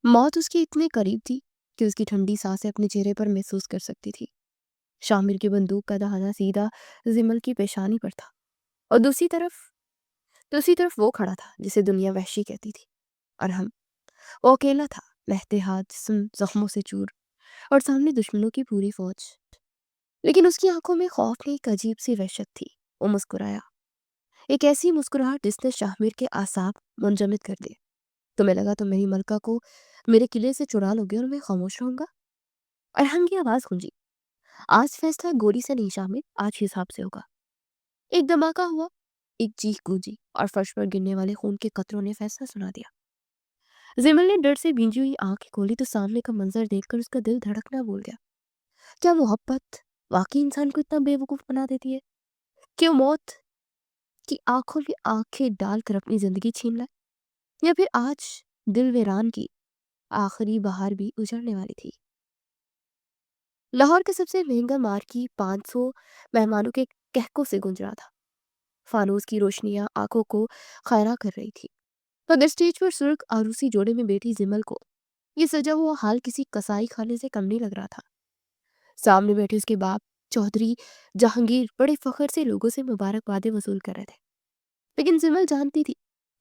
मौत उसके इतने करीब थी कि उसकी ठंडी सांसें अपने चेहरे पर महसूस कर सकती थी। शामिर की बंदूक का दहाना सीधा जिमल की पेशानी पर था, और दूसरी तरफ वो खड़ा था जिसे दुनिया वहशी कहती थी। और वो अकेला था, लहते हाथ, जिस्म जख्मों से चूर, और सामने दुश्मनों की पूरी फौज। लेकिन उसकी आंखों में खौफ की एक अजीब सी वहशत थी। वो मुस्कुराया, एक ऐसी मुस्कुराहट जिसने शामिर के आसाब मुंजमद कर दिए। तुम्हें लगा तुम मेरी मलका को मेरे किले से चुरा लोगे और मैं खामोश रहूंगा? अरहम की आवाज गूंजी, आज फैसला गोली से नहीं शामिर, आज हिसाब से होगा। एक धमाका हुआ, एक चीख गूंजी, और फर्श पर गिरने वाले खून के कतरों ने फैसला सुना दिया। जिमल ने डर से भींजी हुई आंखें खोली तो सामने का मंजर देखकर उसका दिल धड़कना भूल गया। क्या मोहब्बत वाकई इंसान को इतना बेवकूफ बना देती है? क्यों मौत की आंखों में आंखें डालकर अपनी जिंदगी छीन लाए? या फिर आज दिल वीरान की आखिरी बहार भी उजड़ने वाली थी? लाहौर के सबसे महंगा मार्की 500 मेहमानों के कहकों से गूंज रहा था। फानूस की रोशनियां आंखों को खैरा कर रही थी। मगर स्टेज पर सुर्ख आरूसी जोड़े में बैठी जिमल को ये सजा हुआ हाल किसी कसाई खाने से कम नहीं लग रहा था। सामने बैठे उसके बाप चौधरी जहांगीर बड़े फख्र से लोगों से मुबारकबादें वसूल कर रहे थे। लेकिन जिमल जानती थी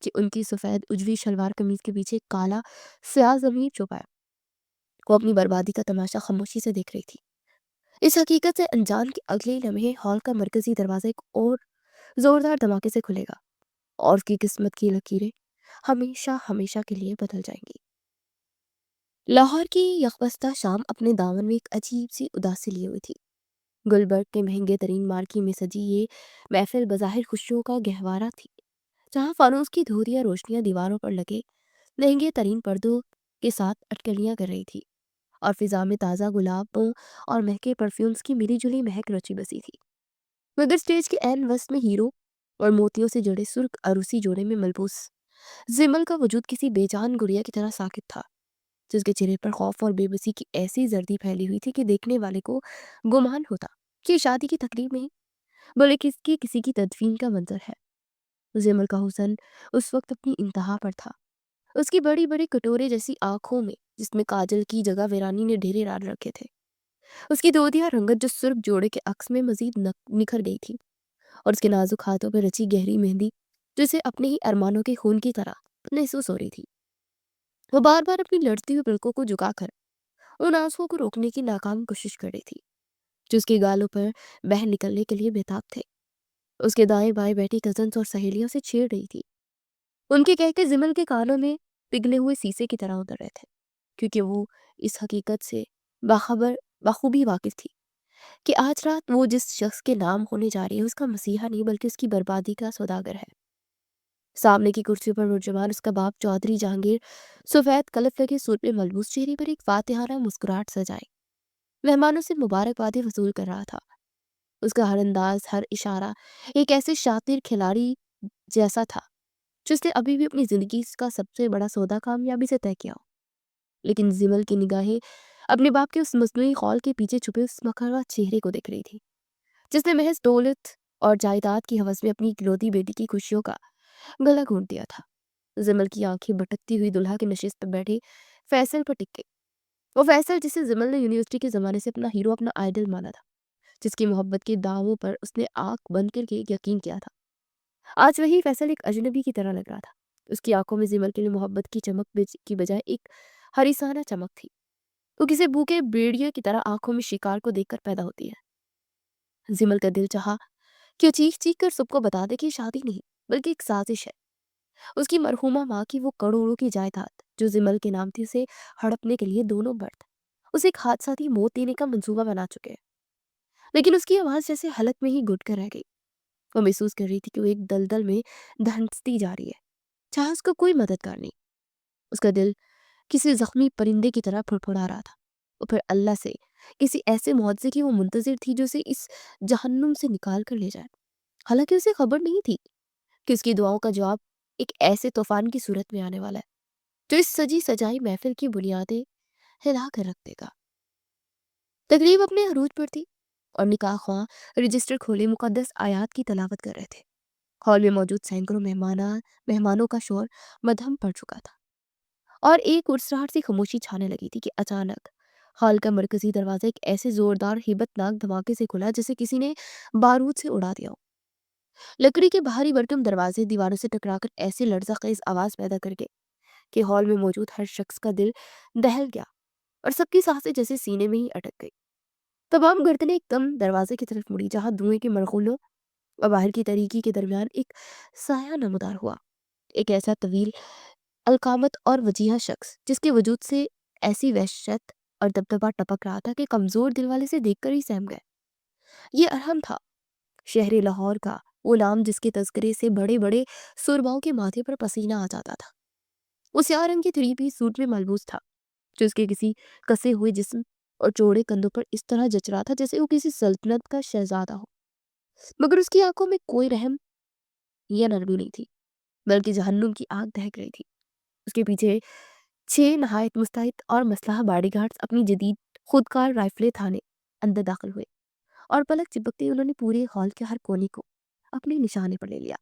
कि उनकी सफेद उजवी शलवार कमीज के पीछे काला स्याह जमीर छुपा है। वो अपनी बर्बादी का तमाशा खामोशी से देख रही थी। इस हकीकत से अनजान के अगले ही लम्हे हॉल का मरकजी दरवाजा एक और जोरदार धमाके से खुलेगा, और उसकी किस्मत की लकीरें हमेशा हमेशा के लिए बदल जाएंगी। लाहौर की यकबस्ता शाम अपने दामन में एक अजीब सी उदासी लिए हुई थी। गुलबर्ग के महंगे तरीन मार्की में सजी ये महफिल बज़ाहिर खुशियों का गहवारा थी, जहाँ फानूस की धूरियां रोशनियां दीवारों पर लगे महंगे तरीन पर्दों के साथ अटकलियां कर रही थी, और फिजा में ताज़ा गुलाबों और महके परफ्यूम्स की मिली जुली महक रची बसी थी। मगर स्टेज के ऐन वस्त में हीरो और मोतियों से जड़े सुर्ख अरूसी जोड़े में मलबूस जिमल का वजूद किसी बेजान गुड़िया की तरह साकित था, जिसके चेहरे पर खौफ और बेबसी की ऐसी जर्दी फैली हुई थी कि देखने वाले को गुमान होता कि शादी की तकरीब नहीं, बल्कि किसकी किसी की तदफीन का मंजर है। जिमल का हुस्न उस वक्त अपनी इंतहा पर था। उसकी बड़ी बड़ी कटोरे जैसी आंखों में, जिसमें काजल की जगह वीरानी ने ढेरे डाल रखे थे, उसकी दोधिया रंगत जो सुर्ख जोड़े के अक्स में मजीद निखर गई थी, और उसके नाजुक हाथों पर रची गहरी मेहंदी जिसे अपने ही अरमानों के खून की तरह महसूस हो रही थी। वो बार बार अपनी लड़ती हुई पलकों को झुकाकर उन आंसुओं को रोकने की नाकाम कोशिश कर रही थी, जो उसके गालों पर बह निकलने के लिए बेताब थे। उसके दाएं बाएं बैठी कजन्स और सहेलियों से छेड़ रही थी। उनके कहके जिमल के कानों में पिघले हुए शीशे की तरह उतर रहे थे, क्योंकि वो इस हकीकत से बाखबर बखूबी वाकिफ थी कि आज रात वो जिस शख्स के नाम होने जा रही है उसका मसीहा नहीं बल्कि उसकी बर्बादी का सौदागर है। सामने की कुर्सी पर नौजवान उसका बाप चौधरी जहांगीर सफेद कलफ लगे सूट में मलबूस चेहरे पर एक फातिहाना मुस्कुराहट सजाए मेहमानों से मुबारकबादें वसूल कर रहा था। उसका हर अंदाज, हर इशारा एक ऐसे शातिर खिलाड़ी जैसा था जिसने अभी भी अपनी जिंदगी का सबसे बड़ा सौदा कामयाबी से तय किया हो। लेकिन जिमल की निगाहें अपने बाप के उस मस्नुई खौल के पीछे छुपे उस मकरवा चेहरे को देख रही थी, जिसने महज दौलत और जायदाद की हवस में अपनी इकलौती बेटी की खुशियों का गला घोंट दिया था। जिमल की आंखें भटकती हुई दुल्हा की नशिस्त पर बैठे फैसल पर टिक गई। वो फैसल जिसे जिमल ने यूनिवर्सिटी के जमाने से अपना हीरो, अपना आइडल माना था, जिसकी मोहब्बत के दावों पर उसने आंख बंद करके यकीन किया था। आज वही फैसल एक अजनबी की तरह लग रहा था। उसकी आंखों में जिमल के लिए मोहब्बत की चमक की बजाय एक हरिसाना चमक थी। वो किसी भूखे भेड़िए की तरह आंखों में शिकार को देखकर पैदा होती है। जिमल का दिल चाहा कि वो चीख चीख कर सबको बता दे कि शादी नहीं बल्कि एक साजिश है। उसकी मरहुमा माँ की वो करोड़ों की जायदाद जो जिमल के नाम थी, उसे हड़पने के लिए दोनों मर्द उसे एक हादसाती मौत देने का मंसूबा बना चुके हैं। लेकिन उसकी आवाज जैसे हलक में ही घुट कर रह गई। वो महसूस कर रही थी कि वो एक दलदल में धंसती जा रही है, जहाँ उसका कोई मददगार नहीं। उसका दिल किसी जख्मी परिंदे की तरह फड़फड़ा रहा था। वो फिर अल्लाह से किसी ऐसे मुआवजे की वो मुंतजिर थी जो उसे इस जहन्नुम से निकाल कर ले जाए। हालांकि उसे खबर नहीं थी कि उसकी दुआओं का जवाब एक ऐसे तूफान की सूरत में आने वाला है जो इस सजी सजाई महफिल की बुनियादें हिला कर रख देगा। तकरीब अपने अरूज पर थी, और निकाह ख्वाह रजिस्टर खोले मुकद्दस आयात की तलावत कर रहे थे। हॉल में मौजूद सैकड़ों मेहमानों का शोर मध्यम पड़ चुका था, और एक उड़सराहट सी खामोशी छाने लगी थी कि अचानक हॉल का मरकजी दरवाजा एक ऐसे जोरदार हिब्बतनाक धमाके से खुला जैसे किसी ने बारूद से उड़ा दिया हो। लकड़ी के भारी भरकम दरवाजे दीवारों से टकराकर ऐसे लर्ज़ाखेज़ आवाज पैदा कर गए कि हॉल में मौजूद हर शख्स का दिल दहल गया और सबकी सांसें जैसे सीने में ही अटक गई। तमाम गर्दनें एकदम दरवाजे की तरफ मुड़ी जहां धुएं के मरगुलों और बाहर की तारीकी के दरमियान एक साया नमदार हुआ। एक ऐसा तवील, अलकामत और वजीहा शख्स जिसके वजूद से ऐसी वहशत और दबदबा टपक रहा था कि कमजोर दिल वाले से देखकर ही सहम गए। ये अरहम था, शहर लाहौर का वो नाम जिसके तस्करे से बड़े बड़े सुरबाओं के माथे पर पसीना आ जाता था। वो स्याह रंग के थ्री पीस सूट में मलबूस था जो उसके किसी कसे हुए जिस्म और चौड़े कंधों पर इस तरह जच रहा था जैसे वो किसी सल्तनत का शहजादा हो। मगर उसकी आंखों में कोई रहम या नरमी नहीं थी, बल्कि जहन्नुम की आग दहक रही थी। उसके पीछे 6 नहायत मुस्तैद और मसलहा बॉडीगार्ड्स अपनी जदीद खुदकार राइफलें थाने अंदर दाखिल हुए और पलक चिपकते ही उन्होंने पूरे हॉल के हर कोने को अपने निशाने पर ले लिया।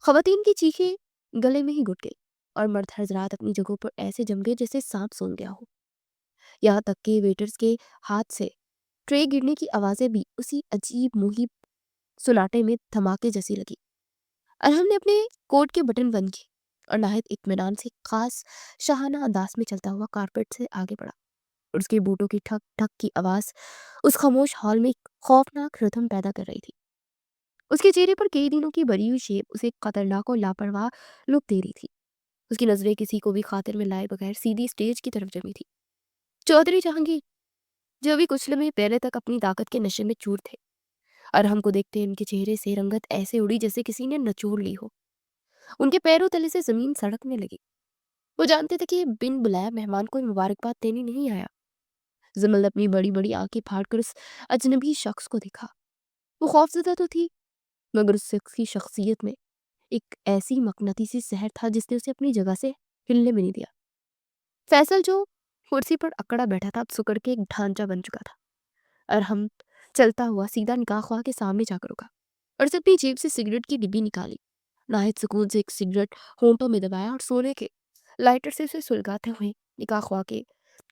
खवातीन की चीखें गले में ही घुट गई और मर्द हजरात अपनी जगहों पर ऐसे जम गए जैसे सांप सूंघ गया हो। यहाँ तक कि वेटर्स के हाथ से ट्रे गिरने की आवाजें भी उसी अजीब मुहिब सुनाटे में धमाके जैसी लगी। अरहम ने अपने कोट के बटन बंद किए और नाहित इत्मीनान से खास शाहाना अंदाज में चलता हुआ कारपेट से आगे बढ़ा और उसके बूटों की ठक ठक की आवाज उस खामोश हॉल में एक खौफनाक रिदम पैदा कर रही थी। उसके चेहरे पर कई दिनों की भरी हुई शेप उसे एक खतरनाक और लापरवाह लुक दे रही थी। उसकी नजरें किसी को भी खातिर में लाए बगैर सीधी स्टेज की तरफ जमी थी। चौधरी जहांगीर, जो अभी कुछ लम्हे पहले तक अपनी ताकत के नशे में चूर थे, अरहम को देखते उनके चेहरे से रंगत ऐसे उड़ी जैसे किसी ने नचोड़ ली हो। उनके पैरों तले से जमीन सड़कने लगी। वो जानते थे कि ये बिन बुलाया मेहमान कोई मुबारकबाद देने नहीं आया। जमल अपनी बड़ी बड़ी आंखें फाड़कर उस अजनबी शख्स को देखा। वो खौफजदा तो थी, मगर उस शख्स की शख्सियत में एक ऐसी मकनतीसी सहर था जिसने उसे अपनी जगह से हिलने भी नहीं दिया। फैसल जो कुर्सी पर अकड़ा बैठा था अब सुकड़ के एक ढांचा बन चुका था। अरहम चलता हुआ सीधा निकाह ख्वाह के सामने जाकर रुका और उसने अपनी जेब से सिगरेट की डिब्बी निकाली। नाहिद सुकून से एक सिगरेट होंठों में दबाया और सोने के लाइटर से उसे सुलगाते हुए निकाह ख्वाह के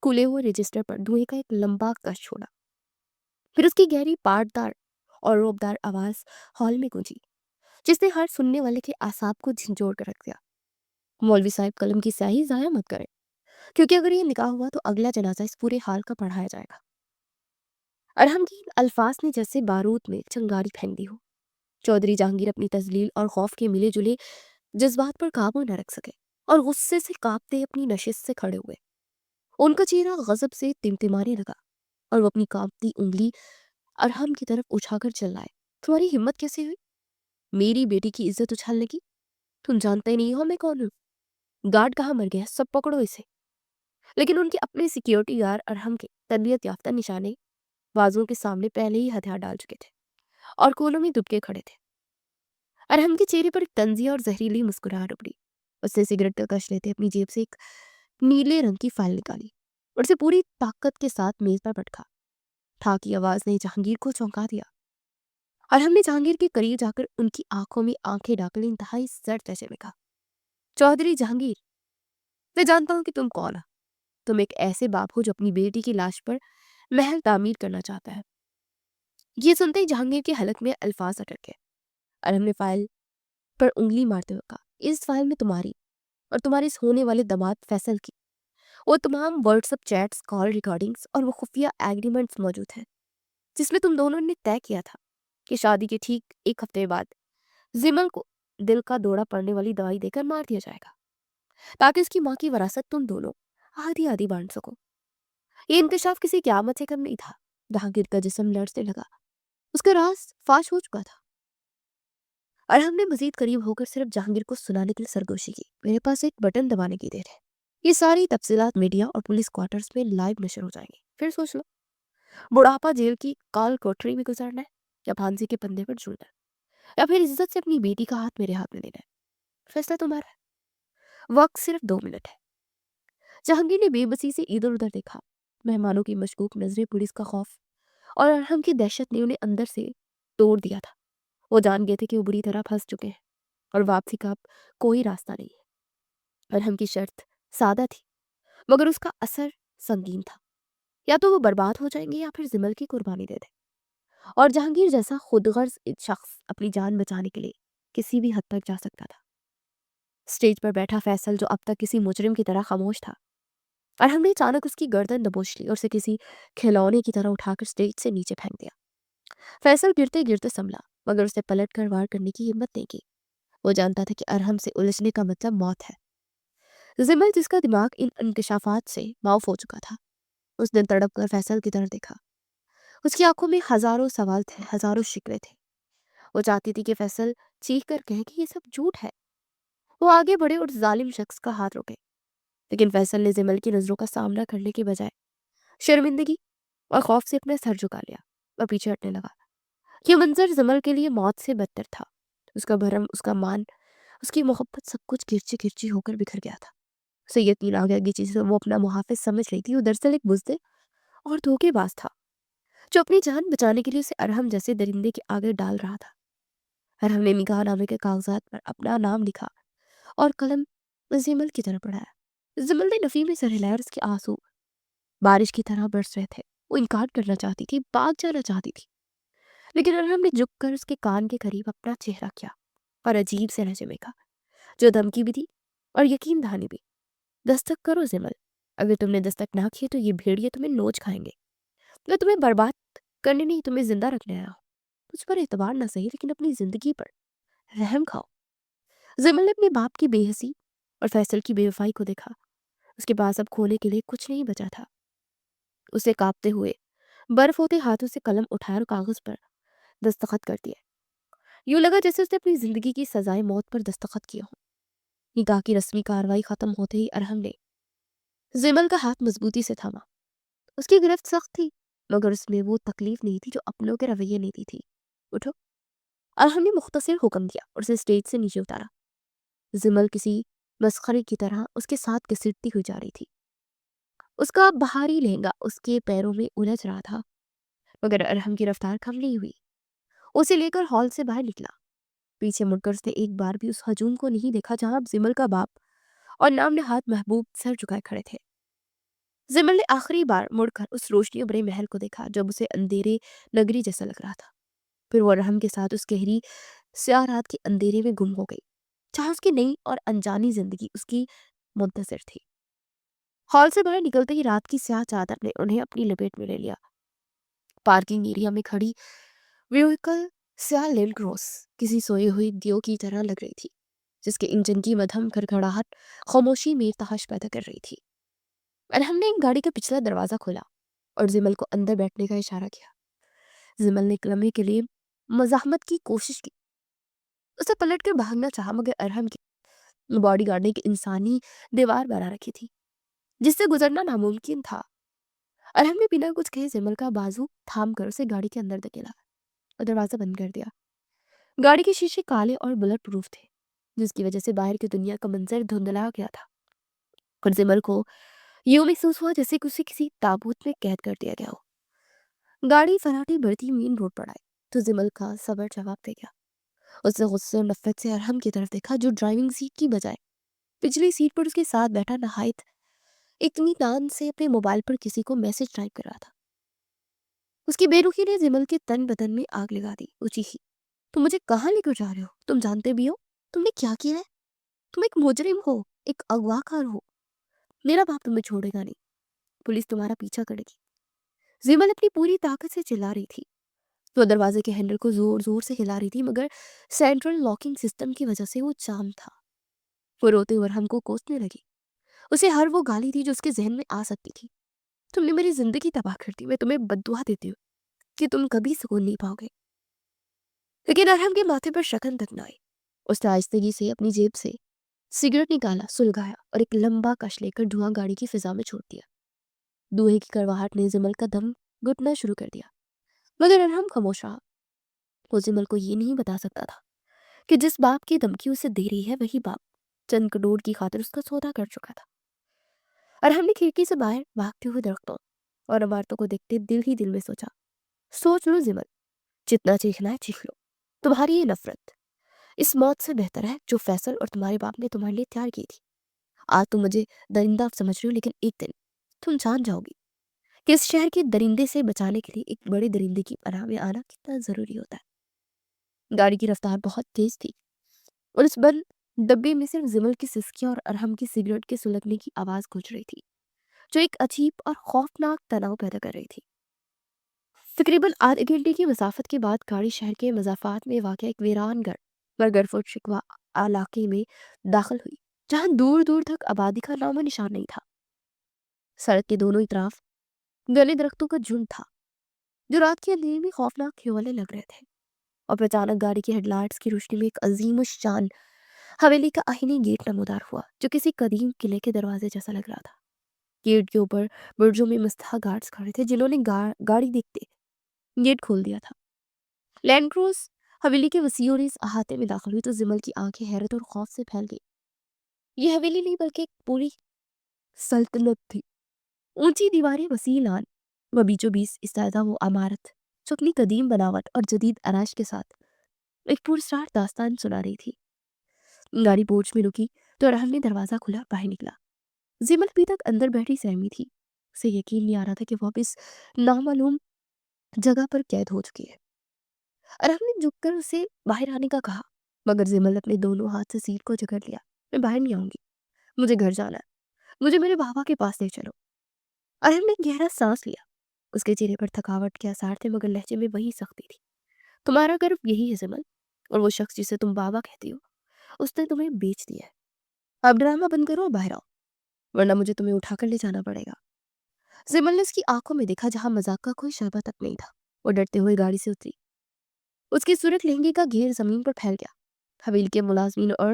खुले हुए रजिस्टर पर धुएं का एक लंबा कश छोड़ा। फिर उसकी गहरी पाटदार और रोबदार आवाज हॉल में गूंजी जिसने हर सुनने वाले के आसाब को झंझोड़ कर रख दिया। मौलवी साहब, कलम की स्याही जाया मत करें, क्योंकि अगर ये निकाह हुआ तो अगला जनाजा इस पूरे हाल का पढ़ाया जाएगा। अरहम की इन अल्फाज ने जैसे बारूद में चंगारी फेंक दी हो। चौधरी जहांगीर अपनी तजलील और खौफ के मिले जुले जज्बात पर काबू न रख सके और गुस्से से कांपते अपनी नशिस्त से खड़े हुए। उनका चेहरा गजब से टिमटिमाने लगा और वो अपनी कांपती उंगली अरहम की तरफ उठाकर चिल्लाए, तुम्हारी हिम्मत कैसे हुई मेरी बेटी की इज्जत उछालने की? तुम जानते नहीं हो मैं कौन हूँ? गार्ड कहाँ मर गया, सब पकड़ो इसे। लेकिन उनके अपने सिक्योरिटी गार्ड अरहम के तरबियत याफ्ता निशाने बाजुओं के सामने पहले ही हथियार डाल चुके थे और कोनों में दुबके खड़े थे। अरहम के चेहरे पर एक तंजिया और जहरीली मुस्कुराहट उभरी। उसने सिगरेट का कश लेते अपनी जेब से एक नीले रंग की फाइल निकाली और उसे पूरी ताकत के साथ मेज पर पटका। ठा की आवाज ने जहांगीर को चौंका दिया और हमने जहांगीर के करीब जाकर उनकी आंखों में आंखें डालकर इंतहाई सर्द लहजे में कहा, चौधरी जहांगीर, मैं जानता हूँ कि तुम कौन हो। तुम एक ऐसे बाप हो जो अपनी बेटी की लाश पर महल तामीर करना चाहता है। ये सुनते ही जहांगीर के हलक में अल्फाज अटक गए और हमने फाइल पर उंगली मारते हुए कहा, इस फाइल में तुम्हारी और तुम्हारे इस होने वाले दामाद फैसल की वो तमाम व्हाट्सएप चैट्स, कॉल रिकॉर्डिंग्स और वो खुफिया एग्रीमेंट्स मौजूद हैं जिसमें तुम दोनों ने तय किया था कि शादी के ठीक एक हफ्ते बाद जिमल को दिल का दौरा पड़ने वाली दवाई देकर मार दिया जाएगा ताकि उसकी माँ की वरासत तुम दोनों आधी आधी बांट सको। ये इंकशाफ किसी क़यामत से कम नहीं था। जहांगीर का जिस्म लड़ने लगा, उसका राज फाश हो चुका था और हमने मजीद करीब होकर सिर्फ जहांगीर को सुनाने के लिए सरगोशी की। मेरे पास एक बटन दबाने की देर है, ये सारी तफसीलात मीडिया और पुलिस क्वार्टर्स में लाइव नशर हो जाएंगी। फिर सोच लो, बुढ़ापा जेल की काल कोठरी में गुजारना है या फांसी के पंदे पर झूलना है या फिर इज्जत से अपनी बेटी का हाथ मेरे हाथ में देना है। फैसला तुम्हारा है। वक्त सिर्फ 2 मिनट है। जहांगीर ने बेबसी से इधर उधर देखा। मेहमानों की मशकूक नजरें, पुलिस का खौफ और अरहम की दहशत ने उन्हें अंदर से तोड़ दिया था। वो जान गए थे कि वो बुरी तरह फंस चुके हैं और वापसी का अब कोई रास्ता नहीं है। अरहम की शर्त सादा थी, मगर उसका असर संगीन था। या तो वो बर्बाद हो जाएंगे या फिर जिमल की कुर्बानी दे दे। और जहांगीर जैसा खुदगर्ज शख्स अपनी जान बचाने के लिए किसी भी हद तक जा सकता था। स्टेज पर बैठा फैसल, जो अब तक किसी मुजरिम की तरह खामोश था, और हमने अचानक उसकी गर्दन दबोच ली और उसे किसी खिलौने की तरह उठाकर स्टेज से नीचे फेंक दिया। फैसल गिरते गिरते संभला, मगर उसे पलट कर वार करने की हिम्मत नहीं की। वो जानता था कि अरहम से उलझने का मतलब मौत है। जिमल, जिसका दिमाग इन इंकशाफात से माफ हो चुका था, उसने तड़प कर फैसल की तरफ देखा। उसकी आंखों में हजारों सवाल थे, हजारों शिकवे थे। वो चाहती थी कि फैसल चीख कर कहे कि ये सब झूठ है। वो आगे बढ़े और जालिम शख्स का हाथ रोके, लेकिन फैसल ने जिमल की नजरों का सामना करने के बजाय शर्मिंदगी और खौफ से अपना सर झुका लिया और पीछे हटने लगा। ये मंजर जिमल के लिए मौत से बदतर था। उसका भरम, उसका मान, उसकी मोहब्बत, सब कुछ गिरची गिरची होकर बिखर गया था। उसे यकीन आ गया कि जिसे वो अपना मुहाफिज समझ रही थी, वो दरअसल एक बुज़दिल और धोखेबाज था, जो अपनी जान बचाने के लिए उसे अरहम जैसे दरिंदे के आगे डाल रहा था। अरहम ने निकाहनामे के कागजात पर अपना नाम लिखा और कलम जिमल की तरफ बढ़ाया। जिमल ने नफी में सर हिलाया और उसके आंसू बारिश की तरह बरस रहे थे। वो इनकार करना चाहती थी, भाग जाना चाहती थी, लेकिन अरहम ने झुककर उसके कान के करीब अपना चेहरा किया और अजीब से लहजे में कहा, जो धमकी भी थी और यकीन दहानी भी, दस्तक करो जिमल। अगर तुमने दस्तक ना की तो ये भेड़िए तुम्हें नोच खाएंगे। मैं तुम्हें बर्बाद करने नहीं, तुम्हें जिंदा रखने आया हूँ। मुझ पर एतबार ना सही, लेकिन अपनी जिंदगी पर रहम खाओ। जिमल ने अपने बाप की बेहसी और फैसल की बेवफाई को देखा। उसके पास अब खोने के लिए कुछ नहीं बचा था। उसे कांपते हुए, बर्फ होते हाथों से कलम उठाया और कागज पर दस्तखत कर दिए। यूं लगा जैसे उसने अपनी जिंदगी की सजाए मौत पर दस्तखत किया हो। निकाह की रस्मी कार्रवाई खत्म होते ही अरहम ने जिमल का हाथ मजबूती से थामा। उसकी गिरफ्त सख्त थी, मगर उसमें वो तकलीफ नहीं थी जो अपनों के रवैये ने दी थी। उठो। अरहम ने मुख्तसर हुक्म दिया और उसे स्टेज से नीचे उतारा। जिमल किसी मस्खरे की तरह उसके साथ घसीटती हुई जा रही थी। उसका बाहरी लहंगा उसके पैरों में उलझ रहा था, मगर अरहम की रफ्तार कम नहीं हुई। उसे लेकर हॉल से बाहर निकला। पीछे मुड़कर उसने एक बार भी उस हजूम को नहीं देखा जहां अब जिमल का बाप और नाम नहाद महबूब सर झुकाए खड़े थे। जिमल ने आखिरी बार मुड़कर उस रोशनी भरे महल को देखा, जब उसे अंधेरे नगरी जैसा लग रहा था। फिर वो अरहम के साथ उस गहरी स्याह रात के अंधेरे में गुम हो गई, जहां उसकी नई और अनजानी जिंदगी उसकी मुंतजर थी। हॉल से बाहर निकलते ही रात की स्याह चादर ने उन्हें अपनी लपेट में ले लिया। पार्किंग एरिया में खड़ी व्हीकल स्याह लैंड क्रॉस किसी सोई हुई दियो की तरह लग रही थी, जिसके इंजन की मध्यम खड़खड़ाहट खामोशी में तहश पैदा कर रही थी। और हमने एक गाड़ी का पिछला दरवाजा खोला और जिमल को अंदर बैठने का इशारा किया। जिमल ने एक लम्हे के लिए मजाहमत की कोशिश की। उसे पलट कर भागना चाहा, मगर अरहम की बॉडी गार्ड ने एक इंसानी दीवार बना रखी थी, जिससे गुजरना नामुमकिन था। अरहम ने बिना कुछ कहे जिमल का बाजू थाम कर उसे गाड़ी के अंदर धकेला और दरवाजा बंद कर दिया। गाड़ी के शीशे काले और बुलेट प्रूफ थे, जिसकी वजह से बाहर की दुनिया का मंजर धुंधला गया था। और जिमल को यूं महसूस हुआ जैसे कि उसे किसी ताबूत में कैद कर दिया गया हो। गाड़ी फराटी बढ़ती मेन रोड पर आई तो जिमल का सबर जवाब दे गया। उसने गुस्से और नफरत से अरहम की तरफ देखा, जो ड्राइविंग सीट की बजाय पिछली सीट पर उसके साथ बैठा नहायत इत्मीनान से अपने मोबाइल पर किसी को मैसेज टाइप कर रहा था। उसकी बेरुखी ने जिमल के तन बदन में आग लगा दी। वो चीखी, तुम मुझे कहाँ लेकर जा रहे हो? तुम जानते भी हो तुमने क्या किया है? तुम एक मुजरिम हो, एक अगवाकार हो। मेरा बाप तुम्हें छोड़ेगा नहीं, पुलिस तुम्हारा पीछा करेगी। जिमल अपनी पूरी ताकत से चिल्ला रही थी। वो दरवाजे के हैंडल को जोर जोर से हिला रही थी, मगर सेंट्रल लॉकिंग सिस्टम की वजह से वो जाम था। वो रोते हुए हमको कोसने लगी। उसे हर वो गाली थी जो उसके जहन में आ सकती थी। तुमने मेरी जिंदगी तबाह कर दी, मैं तुम्हें बद्दुआ देती हूँ कि तुम कभी सुकून नहीं पाओगे। लेकिन अरहम के माथे पर शकन तक न आई। उसने आहिस्तगी से अपनी जेब से सिगरेट निकाला, सुलगाया और एक लंबा कश लेकर धुआं गाड़ी की फिजा में छोड़ दिया। धुएं की कड़वाहट ने जिमल का दम घुटना शुरू कर दिया, मगर अरहम खामोश रहा। वो जिमल को ये नहीं बता सकता था कि जिस बाप की धमकी उसे दे रही है, वही बाप चंद करोड़ की खातिर उसका सौदा कर चुका था। अरहम ने खिड़की से बाहर भागते हुए दरख्तों और इमारतों को देखते दिल ही दिल में सोचा, सोच लो जिमल, जितना चीखना है चीख लो। तुम्हारी ये नफरत इस मौत से बेहतर है जो फैसल और तुम्हारे बाप ने तुम्हारे लिए तैयार की थी। آج تم مجھے درندہ سمجھ رہی ہو، لیکن ایک دن تم جان جاؤگی کہ اس شہر کے درندے سے بچانے کے لیے ایک بڑے درندے کی پناہ میں آنا کتنا ضروری ہوتا ہے۔ گاڑی کی رفتار بہت تیز تھی اور اس بند ڈبے میں صرف زمل کی سسکیاں اور ارحم کی سگریٹ کے سلگنے کی آواز گونج رہی تھی، جو ایک عجیب اور خوفناک تناؤ پیدا کر رہی تھی۔ تقریباً آدھے گھنٹے کی مسافت کے بعد گاڑی شہر کے مضافات میں واقع ایک ویران گھر مگر فٹ شکوا علاقے میں داخل ہوئی، جہاں دور دور تک آبادی کا نام و نشان نہیں تھا۔ سڑک کے دونوں اطراف گھنے درختوں کا جھنڈ تھا، جو رات کے اندھیرے میں خوفناک کھیولے لگ رہے تھے، اور اچانک گاڑی کی ہیڈ لائٹس کی روشنی میں ایک عظیم الشان حویلی کا آہنی گیٹ نمودار ہوا، جو کسی قدیم قلعے کے دروازے جیسا لگ رہا تھا۔ گیٹ کے اوپر برجوں میں مستحق گارڈز کھڑے تھے، جنہوں نے گاڑی دیکھتے گیٹ کھول دیا تھا۔ لینڈ کروز حویلی کے وسیع اور اس احاطے میں داخل ہوئی تو زمل کی آنکھیں حیرت اور خوف سے پھیل گئی۔ یہ حویلی نہیں بلکہ ایک پوری سلطنت تھی۔ اونچی دیواریں، وسیع لان و بیچوں بیچ استادہ وہ عمارت جو اپنی قدیم بناوٹ اور جدید آرائش کے ساتھ ایک پراسرار داستان سنا رہی تھی۔ گاڑی پورچ میں رکی تو ارحم نے دروازہ کھلا، باہر نکلا۔ زمل ابھی تک اندر بیٹھی سہمی تھی، اسے یقین نہیں آ رہا تھا کہ وہ اب اس نامعلوم جگہ پر قید ہو چکی ہے۔ ارحم نے جھک کر اسے باہر آنے کا کہا، مگر زمل اپنے دونوں ہاتھ سے سیٹ کو جکڑ لیا۔ میں باہر نہیں آؤں گی، مجھے گھر جانا ہے، مجھے میرے بابا کے پاس لے چلو۔ ارحم نے گہرا سانس لیا، اس کے چہرے پر تھکاوٹ کے آثار تھے مگر لہجے میں وہی سختی تھی۔ تمہارا گرو یہی ہے زمل، اور وہ شخص جسے تم بابا کہتی ہو اس نے تمہیں بیچ دیا ہے۔ اب ڈرامہ بند کرو اور باہر آؤ، ورنہ مجھے تمہیں اٹھا کر لے جانا پڑے گا۔ زمل نے اس کی آنکھوں میں دیکھا جہاں مذاق کا کوئی شعبہ تک نہیں تھا۔ وہ ڈرتے ہوئے گاڑی سے اتری، اس کی صورت لہنگے کا گھیر زمین پر پھیل گیا۔ حویلی کے ملازمین اور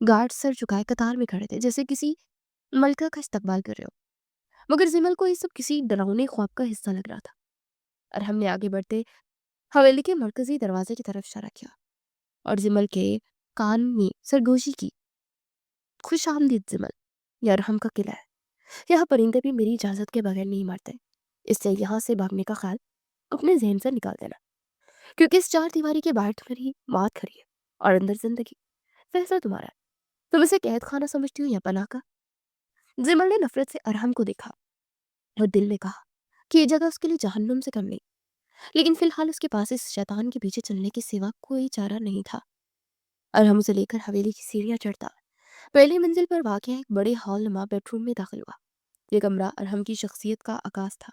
گارڈ سر جھکائے قطار میں کھڑے تھے، جیسے کسی ملکہ کا استقبال کر رہے ہو، مگر زمل کو یہ سب کسی ڈراؤنے خواب کا حصہ لگ رہا تھا۔ ارحم نے آگے بڑھتے حویلی کے مرکزی دروازے کی طرف اشارہ کیا اور زمل کے کان میں سرگوشی کی، خوش آمدید زمل، یہ ارحم کا قلعہ ہے، یہاں پرندے بھی میری اجازت کے بغیر نہیں مرتے، اس لیے یہاں سے بھاگنے کا خیال اپنے ذہن سے نکال دینا، کیونکہ اس چار دیواری کے باہر تمہاری موت کھڑی ہے اور اندر زندگی۔ فیصلہ تمہارا ہے، تم اسے قید خانہ سمجھتی ہو یا پناہ کا۔ زمل نے نفرت سے ارحم کو دیکھا اور دل نے کہا کہ یہ جگہ اس کے لیے جہنم سے کم نہیں، لیکن فی الحال اس کے پاس اس شیطان کے پیچھے چلنے کے سوا کوئی چارہ نہیں تھا۔ ارحم اسے لے کر حویلی کی سیڑھیاں چڑھتا پہلی منزل پر واقع ایک بڑے ہال نما بیڈ روم میں داخل ہوا۔ یہ کمرہ ارحم کی شخصیت کا عکاس تھا۔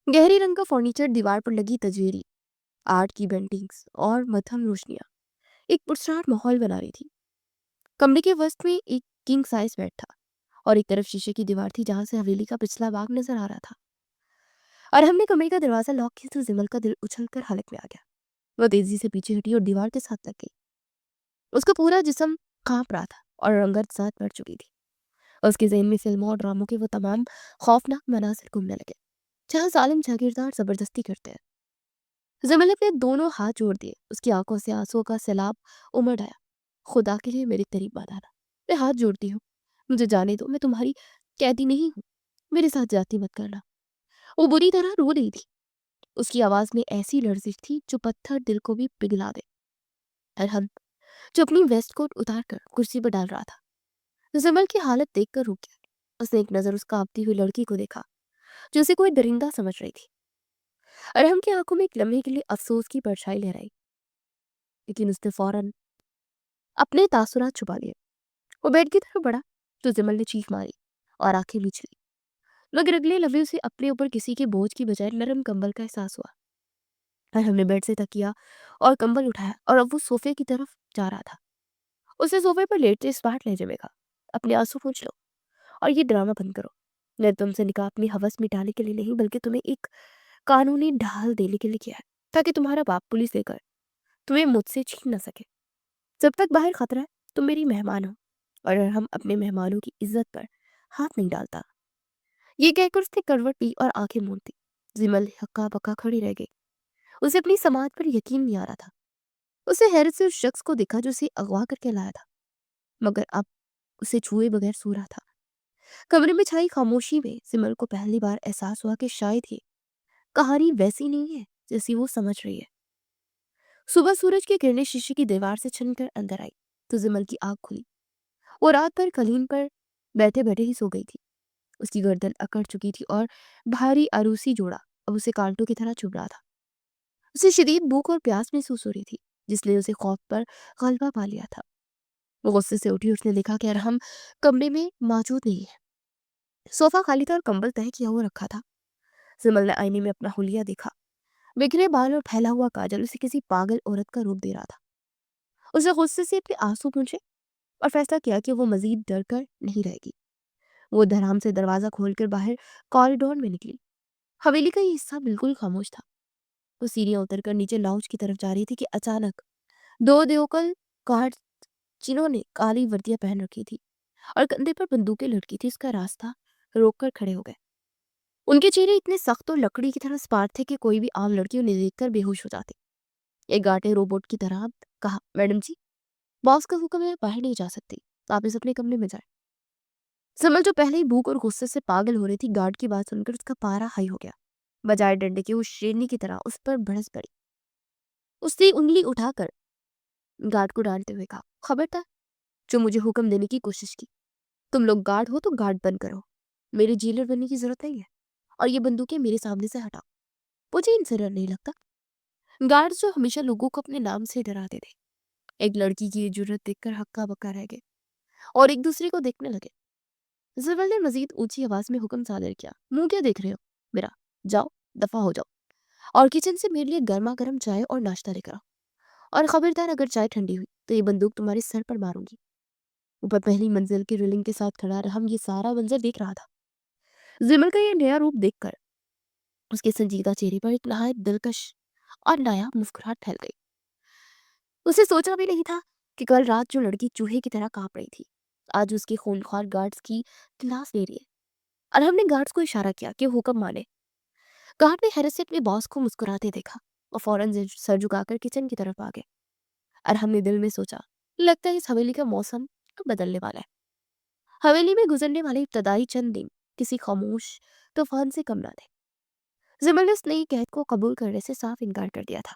گہری رنگ کا فرنیچر، دیوار پر لگی تصویری آرٹ کی پینٹنگز اور مدھم روشنیاں ایک پرسرار ماحول بنا رہی تھی۔ کمرے کے وسط میں ایک کنگ سائز بیڈ تھا اور ایک طرف شیشے کی دیوار تھی جہاں سے حویلی کا پچھلا باغ نظر آ رہا تھا۔ ارحم نے کمرے کا دروازہ لاک کیا تو زمل کا دل اچھل کر حلق میں آ گیا۔ وہ تیزی سے پیچھے ہٹی اور دیوار کے ساتھ لگ گئی۔ اس کا پورا جسم کانپ رہا تھا اور رنگت ساتھ بڑھ چکی تھی۔ اس کے ذہن میں فلموں اور ڈراموں کے وہ تمام خوفناک مناظر گھومنے لگے جہاں ظالم جاگیردار زبردستی کرتے ہیں۔ زمل نے اپنے دونوں ہاتھ جوڑ دیے، اس کی آنکھوں سے آنسوں کا سیلاب امڑ آیا۔ خدا کے لیے میرے قریب مت آنا، میں ہاتھ جوڑتی ہوں، مجھے جانے دو، میں تمہاری قیدی نہیں ہوں، میرے ساتھ جاتی مت کرنا۔ وہ بری طرح رو رہی تھی، اس کی آواز میں ایسی لرزش تھی جو پتھر دل کو بھی پگھلا دے۔ ارحم جو اپنی ویسٹ کوٹ اتار کر کرسی پر ڈال رہا تھا، زمل کی حالت دیکھ کر رک گیا۔ اس نے ایک نظر اس کانپتی ہوئی لڑکی کو دیکھا جو اسے کوئی درندہ سمجھ رہی تھی۔ ارحم کی آنکھوں میں ایک لمحے کے لیے افسوس کی پرچھائی لہرائی، لیکن اس نے فوراً اپنے تاثرات چھپا لیے۔ وہ بیڈ کی طرف بڑھا تو زمل نے چیخ ماری اور آنکھیں میچ لی، مگر اگلے لمحے اسے اپنے اوپر کسی کے بوجھ کی بجائے نرم کمبل کا احساس ہوا۔ ارحم نے بیڈ سے تکیا اور کمبل اٹھایا اور اب وہ صوفے کی طرف جا رہا تھا۔ اسے صوفے پر لیٹتے اسمارٹ لہجے میں کہا، اپنے آنسو پوچھ لو اور یہ ڈرامہ بند کرو۔ میں تم سے نکاح اپنی ہوس مٹانے کے لیے نہیں بلکہ تمہیں ایک قانونی ڈھال دینے کے لیے کیا ہے، تاکہ تمہارا باپ پولیس لے کر تمہیں مجھ سے چھین نہ سکے۔ جب تک باہر خطرہ ہے تم میری مہمان ہو، اور ہم اپنے مہمانوں کی عزت پر ہاتھ نہیں ڈالتا۔ یہ کہہ کر اس نے کروٹ لی اور آنکھیں موندی۔ زمل ہکا بکا کھڑی رہ گئی، اسے اپنی سماعت پر یقین نہیں آ رہا تھا۔ اسے حیرت سے اس شخص کو دیکھا جو اسے اغوا کر کے لایا تھا، مگر اب اسے چھوئے بغیر سو رہا تھا۔ کمرے میں چھائی خاموشی میں زمل کو پہلی بار احساس ہوا کہ شاید یہ کہانی ویسی نہیں ہے جیسی وہ سمجھ رہی ہے۔ صبح سورج کی کرنیں شیشے کی دیوار سے چھن کر اندر آئی تو زمل کی آنکھ کھلی۔ وہ رات بھر قالین پر بیٹھے بیٹھے ہی سو گئی تھی۔ اس کی گردن اکڑ چکی تھی اور بھاری عروسی جوڑا اب اسے کانٹوں کی طرح چبھ رہا تھا۔ اسے شدید بھوک اور پیاس محسوس ہو رہی تھی، جس لیے اسے خوف پر غلبہ پا لیا تھا۔ وہ غصے سے اٹھی، اس نے دیکھا کہ ارحم کمرے میں موجود نہیں ہے۔ صوفہ خالی تھا اور کمبل تہہ کیا ہوا رکھا تھا۔ زمل نے آئینے میں اپنا حلیہ دیکھا۔ بکھرے بال اور پھیلا ہوا کاجل اسے کسی پاگل عورت کا روپ دے رہا تھا۔ اسے غصے سے اپنے آنسو پونچھے اور فیصلہ کیا کہ وہ مزید ڈر کر نہیں رہے گی۔ وہ دھڑام سے دروازہ کھول کر باہر کوریڈور میں نکلی۔ حویلی کا یہ حصہ بالکل خاموش تھا۔ وہ سیڑھیاں اتر کر نیچے لاؤنج کی طرف جا رہی تھی کہ اچانک دو دیوکل گارڈ، جنہوں نے کالی وردیاں پہن رکھی تھی اور کندھے پر بندوقیں لٹکی تھی، اس کا راستہ روک کر کھڑے ہو گئے۔ ان کے چہرے اتنے سخت اور لکڑی کی طرح سپاٹ تھے کہ کوئی بھی عام لڑکی انہیں دیکھ کر بے ہوش ہو جاتی۔ ایک گارڈ نے روبوٹ کی طرح کہا، میڈم جی، باس کا حکم ہے، باہر نہیں جا سکتی، آپ اس اپنے کمرے میں جائیں۔ سمل جو پہلے ہی بھوک اور غصے سے پاگل ہو رہی تھی، گارڈ کی بات سن کر اس کا پارا ہائی ہو گیا۔ بجائے ڈنڈے کے وہ شیرنی کی طرح اس پر بھڑس پڑی۔ اس نے انگلی اٹھا کر گارڈ کو ڈانٹتے ہوئے کہا، خبردار جو مجھے حکم دینے کی کوشش کی، تم لوگ گارڈ ہو تو گارڈ بند کرو، میرے جیلر بننے کی ضرورت نہیں ہے، اور یہ بندوقیں میرے سامنے سے ہٹاؤ، مجھے ان سے ڈر نہیں لگتا۔ گارڈ جو ہمیشہ لوگوں کو اپنے نام سے ڈراتے تھے، ایک لڑکی کی یہ جرت دیکھ کر ہکا بکا رہ گئے اور ایک دوسرے کو دیکھنے لگے۔ زبل نے مزید اونچی آواز میں حکم صادر کیا، منہ کیا دیکھ رہے ہو میرا، جاؤ دفع ہو جاؤ، اور کچن سے میرے لیے گرما گرم چائے اور ناشتہ لے کر آؤ، اور خبردار اگر چائے ٹھنڈی ہوئی تو یہ بندوق تمہارے سر پر ماروں گی۔ اوپر پہلی منزل کی ریلنگ کے ساتھ کھڑا رحم یہ سارا منظر دیکھ رہا تھا۔ زمل کا یہ نیا روپ دیکھ کر اس کے سنجیدہ چہرے پر ایک نہایت دلکش اور نایاب مسکراہٹ پھیل گئی۔ اسے سوچا بھی نہیں تھا کہ کل رات جو لڑکی چوہے کی طرح کانپ رہی تھی، آج اس کی خونخوار گارڈز کی کلاس لے رہی ہے۔ ارحم نے گارڈز کو اشارہ کیا کہ حکم مانے۔ گارڈ نے حیرت سے اپنے باس کو مسکراتے دیکھا اور فوراً سر جھکا کر کچن کی طرف آ گئے۔ ارحم نے دل میں سوچا، لگتا ہے اس حویلی کا موسم بدلنے والا ہے۔ حویلی میں گزرنے والے ابتدائی چند دن کسی خاموش طوفان سے کم نہ تھے۔ زمل نے اس نئی قید کو قبول کرنے سے صاف انکار کر دیا تھا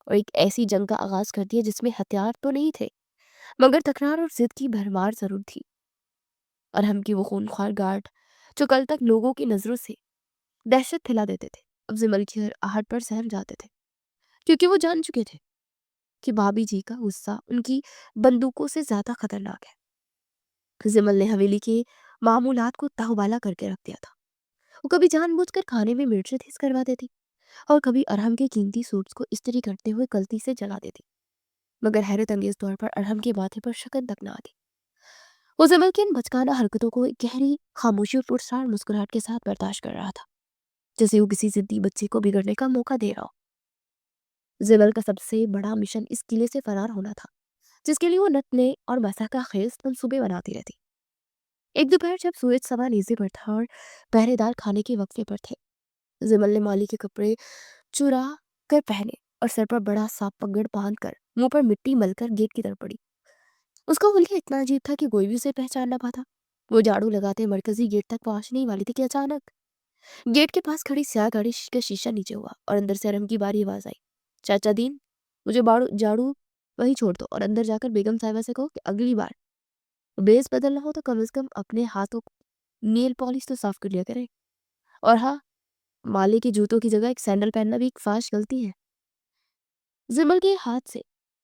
اور ایک ایسی جنگ کا آغاز کر دیا جس میں ہتھیار تو نہیں تھے، مگر تکرار اور ضد کی بھرمار ضرور تھی۔ ارحم کی وہ خونخوار گارڈ جو کل تک لوگوں کی نظروں سے دہشت پھیلا دیتے تھے، اب زمل کی ہر آہٹ پر سہم جاتے تھے، کیونکہ وہ جان چکے تھے کہ بھابھی جی کا غصہ ان کی بندوقوں سے زیادہ خطرناک ہے۔ زمل نے حویلی کے معمولات کو تاہوالہ کر کے رکھ دیا تھا۔ وہ کبھی جان بوجھ کر کھانے میں مرچیں تیز کروا دیتی اور کبھی ارحم کے قیمتی سوٹس کو استری کرتے ہوئے غلطی سے جلا دیتی، مگر حیرت انگیز طور پر ارحم کے ماتھے پر شکن تک نہ آتی۔ وہ زمل کی ان بچکانہ حرکتوں کو ایک گہری خاموشی اور پرسرار مسکراہٹ کے ساتھ برداشت کر رہا تھا، جیسے وہ کسی ضدی بچے کو بگڑنے کا موقع دے رہا ہو۔ زمل کا سب سے بڑا مشن اس قلعے سے فرار ہونا تھا، جس کے لیے وہ نت اور مسا خیز منصوبے بناتی رہتی۔ ایک دوپہر جب سورج سوا نیزے پر تھا اور پہرے دار کھانے کے وقفے پر تھے، زمل نے مالی کے کپڑے چرا کر پہنے اور سر پر بڑا سا پگڑ باندھ کر منہ پر مٹی مل کر گیٹ کی طرف پڑی۔ اس کا حلیہ اتنا عجیب تھا کہ کوئی بھی اسے پہچان نہ پاتا۔ وہ جھاڑو لگاتے مرکزی گیٹ تک پہنچنے والی تھی کہ اچانک گیٹ کے پاس کھڑی سیاہ گاڑی کا شیشہ نیچے ہوا اور اندر سے ارحم کی باری آواز آئی، چاچا دین، مجھے جھاڑو وہی چھوڑ دو اور اندر جا کر بیگم صاحبہ سے کہو کہ اگلی بار بیس بدلنا ہو تو کم از کم اپنے ہاتھوں کو نیل پالش تو صاف کر لیا کرے، اور ہاں، مالے کے جوتوں کی جگہ ایک سینڈل پہننا بھی ایک فاش غلطی ہے۔ زمل کے ہاتھ سے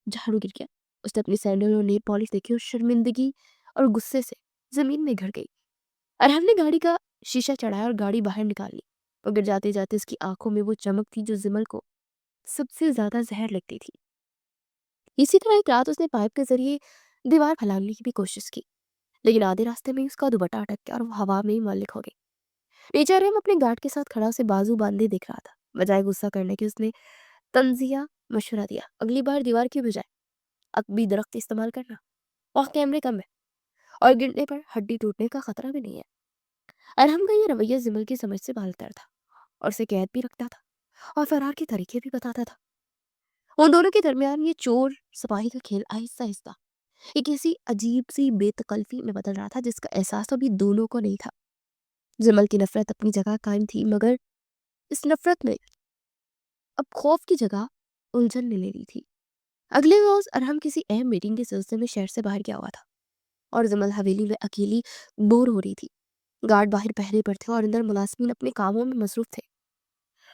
جھاڑو گر گیا۔ اس نے اپنی سینڈل اور نیل پالش دیکھی اور شرمندگی اور غصے سے زمین میں گھڑ گئی۔ ارحم نے گاڑی کا شیشہ چڑھایا اور گاڑی باہر نکال لی، مگر جاتے جاتے اس کی آنکھوں میں وہ چمک تھی جو زمل کو سب سے زیادہ زہر لگتی تھی۔ اسی طرح ایک رات اس نے پائپ کے ذریعے دیوار پھیلانے کی بھی کوشش کی، لیکن آدھے راستے میں اس کا دوپٹہ اٹک گیا اور وہ ہوا میں معلق ہو گئی۔ نیچے ارحم اپنے گارڈ کے ساتھ کھڑا اسے بازو باندھے دیکھ رہا تھا۔ بجائے غصہ کرنے کے اس نے تنزیہ مشورہ دیا، اگلی بار دیوار کی بجائے عقبی درخت استعمال کرنا، وہاں کیمرے کم ہے اور گرنے پر ہڈی ٹوٹنے کا خطرہ بھی نہیں ہے۔ ارحم کا یہ رویہ زمل کی سمجھ سے بالتر تھا اور اسے قید بھی رکھتا تھا اور فرار کے طریقے بھی بتاتا تھا۔ ان دونوں کے درمیان یہ چور سپاہی کا کھیل آہستہ آہستہ ایک ایسی عجیب سی بے تکلفی میں بدل رہا تھا جس کا احساس ابھی دونوں کو نہیں تھا۔ زمل کی نفرت اپنی جگہ قائم تھی، مگر اس نفرت میں اب خوف کی جگہ الجھن نے لے لی تھی۔ اگلے روز ارحم کسی اہم میٹنگ کے سلسلے میں شہر سے باہر گیا ہوا تھا और जमल हवेली में अकेली बोर हो रही थी। गार्ड बाहर पहरे पर थे और अंदर मुलाजिमीन अपने कामों में मसरूफ थे।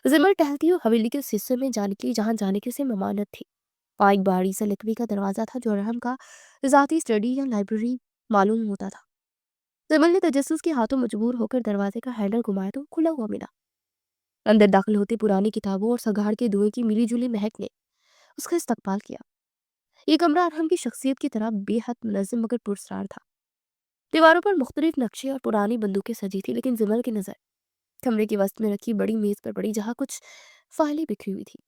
जमल टहलती हुई हवेली के उस हिस्से में जाने के लिए जहाँ जाने की उसे ममानत थी। वहाँ एक बारी सा लकड़ी का दरवाजा था जो अरहम का ज़ाती स्टडी या लाइब्रेरी मालूम होता था। जमल ने तजस्सुस के हाथों मजबूर होकर दरवाजे का हैंडल घुमाया तो खुला हुआ मिला। अंदर दाखिल होते पुरानी किताबों और सगाड़ के धुएं की मिली जुली महक ने उसका इस्तकबाल किया। ये कमरा अरहम की शख्सियत की तरह बेहद मुनज़्ज़म मगर पुरस्कार था। दीवारों पर मुख्तलिफ नक्शे और पुरानी बंदूकें सजी थी, लेकिन जमल की नज़र कमरे के वस्त में रखी बड़ी मेज पर पड़ी जहाँ कुछ फाइलें बिखरी हुई थी।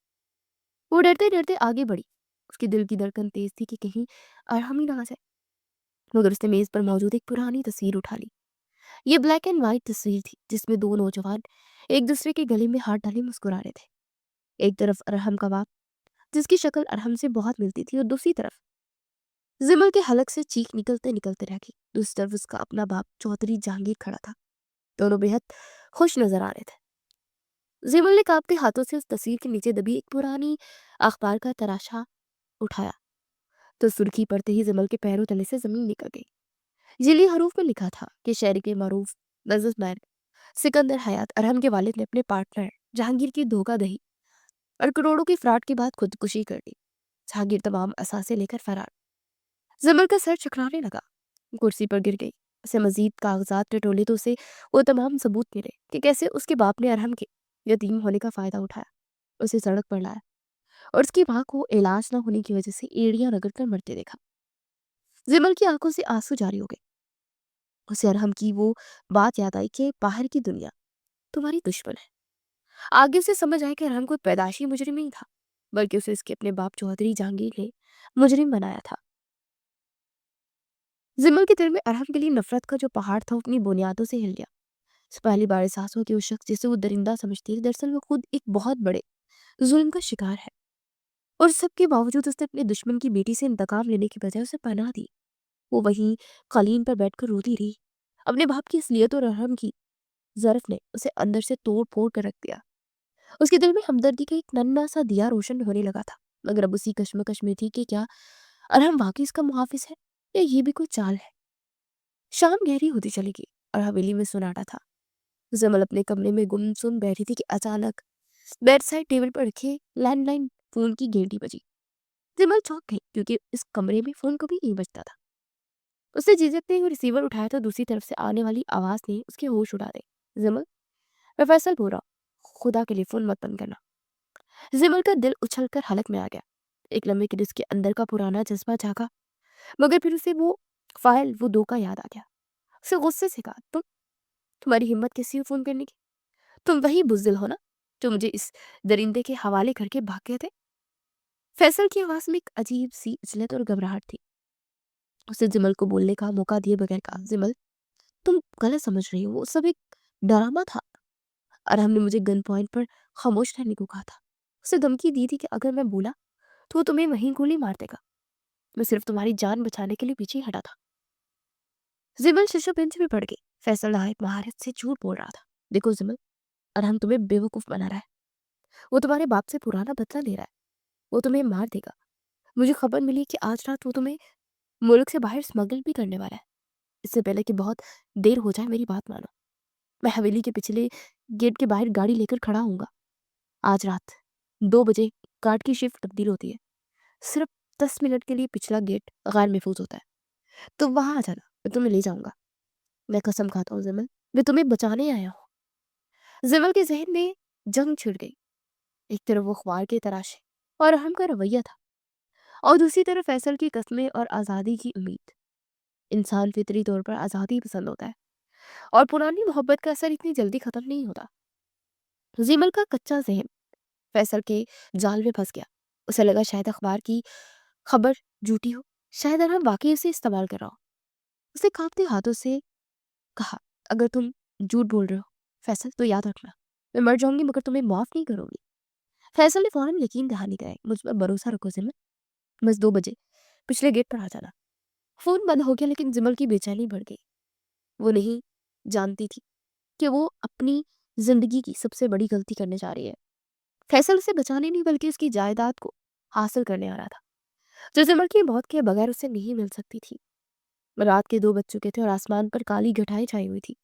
वो डरते डरते आगे बढ़ी। उसके दिल की धड़कन तेज थी कि कहीं अरहम ही ना आ जाए, मगर उसने मेज पर मौजूद एक पुरानी तस्वीर उठा ली। ये ब्लैक एंड वाइट तस्वीर थी जिसमें दो नौजवान एक दूसरे के गले में हाथ डाले मुस्कुरा रहे थे। एक तरफ अरहम का बाप, जिसकी शक्ल अरहम से बहुत मिलती थी, और दूसरी तरफ जिमल के हलक से चीख निकलते निकलते रह गई। दूसरी तरफ उसका अपना बाप चौधरी जहांगीर खड़ा था। दोनों बेहद खुश नजर आ रहे थे। जिमल ने कांपते हाथों से उस तस्वीर के नीचे दबी एक पुरानी अखबार का तराशा उठाया तो सुर्खी पड़ते ही जिमल के पैरों तले से जमीन निकल गई। जिली हरूफ में लिखा था कि शहर के मारूफ बिजनेसमैन सिकंदर हयात अरहम के वालिद ने अपने पार्टनर जहांगीर की धोखाधड़ी और करोड़ों की फ्रॉड के बाद खुदकुशी कर ली। जहांगीर तमाम असासे लेकर फरार। जिमल का सर चकराने लगा, कुर्सी पर गिर गई। उसे मजीद कागजात टटोले तो उसे वो तमाम सबूत मिले कि कैसे उसके बाप ने अरहम के यतीम होने का फायदा उठाया, उसे सड़क पर लाया और उसकी मां को इलाज न होने की वजह से एड़ियां रगड़कर मरते देखा। जिमल की आंखों से आंसू जारी हो गए। उसे अरहम की वो बात याद आई कि बाहर की दुनिया तुम्हारी दुश्मन है। आगे उसे समझ आया कि अरहम कोई पैदाशी मुजरिम नहीं था, बल्कि उसे इसके अपने बाप चौधरी जहांगीर ने मुजरिम बनाया था। जिमल के दिल में अरहम के लिए नफरत का जो पहाड़ था, वो अपनी बुनियादों से हिल गया। उसे पहली बार एहसास हुआ कि वो शख्स जिसे वो दरिंदा समझती थी, दरअसल वो खुद एक बहुत बड़े जुल्म का शिकार है। और सबके बावजूद उसने अपने दुश्मन की बेटी से इंतकाम लेने की बजाय उसे पनाह दी। वो वहीं कालीन पर बैठकर रोती रही। अपने बाप की असलियत और अरहम की ज़र्फ ने उसे अंदर से तोड़ फोड़ कर रख दिया। उसके दिल में हमदर्दी का एक नन्हा सा दिया रोशन होने लगा था, मगर अब उसी कश्मकश में थी कि क्या अरहम वाकई इसका मुहाफिज है या ये भी कोई चाल है। शाम गहरी होती चली गई और हवेली में सन्नाटा था। जमल अपने कमरे में गुमसुम बैठी थी कि अचानक बेड साइड टेबल पर रखे लैंडलाइन फोन की घंटी बजी। जमल चौंक गई क्योंकि इस कमरे में फोन कभी नहीं बजता था। उसने झिझकते हुए रिसीवर उठाया तो दूसरी तरफ से आने वाली आवाज ने उसके होश उड़ा दे। जमल, मैं फैसल बोल रहा हूं, खुदा के लिए फोन मत बंद करना। जमल का दिल उछलकर हलक में आ गया। एक लम्हे के लिए उसके अंदर का पुराना जज्बा जागा, मगर फिर उसे वो फाइल, वो धोखा याद आ गया। उसे गुस्से से कहा, तुम्हारी हिम्मत कैसी हो फोन करने की? तुम वही बुज़दिल हो ना जो मुझे इस दरिंदे के हवाले करके भाग गए थे? फैसल की आवाज में एक अजीब सी इजलत और घबराहट थी। उसे जिमल को बोलने का मौका दिए बगैर कहा, जिमल, तुम गलत समझ रही हो, वो सब एक ड्रामा था। अरहम ने मुझे गन पॉइंट पर खामोश रहने को कहा था। उसे धमकी दी थी कि अगर मैं बोला तो वो तुम्हें वहीं गोली मार देगा। मैं सिर्फ तुम्हारी जान बचाने के लिए पीछे ही हटा था। जिमल शीशो बेंच में पड़ गई। फैसल नायक महारत से झूठ बोल रहा था। देखो जिमल, अरहम तुम्हें बेवकूफ बना रहा है। वो तुम्हारे बाप से पुराना बदला ले रहा है। वो तुम्हें मार देगा। मुझे खबर मिली कि आज रात वो तुम्हें मुल्क से बाहर स्मगल भी करने वाला है। इससे पहले कि बहुत देर हो जाए, मेरी बात मानो। मैं हवेली के पिछले गेट के बाहर गाड़ी लेकर खड़ा हूँगा। आज रात 2 बजे गार्ड की शिफ्ट तब्दील होती है। सिर्फ 10 मिनट के लिए पिछला गेट गैर महफूज होता है। तो वहां आ जाना, मैं तुम्हें ले जाऊंगा। मैं कसम खाता हूँ जिमल, मैं तुम्हें बचाने आया हूँ। जिमल के जहन में जंग छिड़ गई। एक तरफ वो ख्वार के तराशे और अहम का रवैया था, और दूसरी तरफ फैसल की कस्में और आज़ादी की उम्मीद। इंसान फितरी तौर पर आज़ादी पसंद होता है, और पुरानी मोहब्बत का असर इतनी जल्दी खत्म नहीं होता। जिमल का कच्चा जहन फैसल के जाल में फंस गया। उसे लगा शायद अखबार की खबर झूठी हो, शायद अरहम वाकई उसे इस्तेमाल कर रहा हो। उसने कांपते हाथों से कहा, अगर तुम झूठ बोल रहे हो फैसल, तो याद रखना, मैं मर जाऊंगी मगर तुम्हें माफ नहीं करूंगी। फैसल ने फौरन यकीन दहानी कराई, मुझ पर भरोसा रखो जिमल, बस 2 बजे पिछले गेट पर आ जाना। फोन बंद हो गया, लेकिन जिमल की बेचैनी बढ़ गई। वो नहीं जानती थी कि वो अपनी जिंदगी की सबसे बड़ी गलती करने जा रही है। फैसल उसे बचाने नहीं बल्कि उसकी जायदाद को हासिल करने आ रहा था, जो जिमल की मौत के बगैर उसे नहीं मिल सकती थी। رات के 2 बज चुके थे और आसमान पर काली घटाएं छाई हुई थी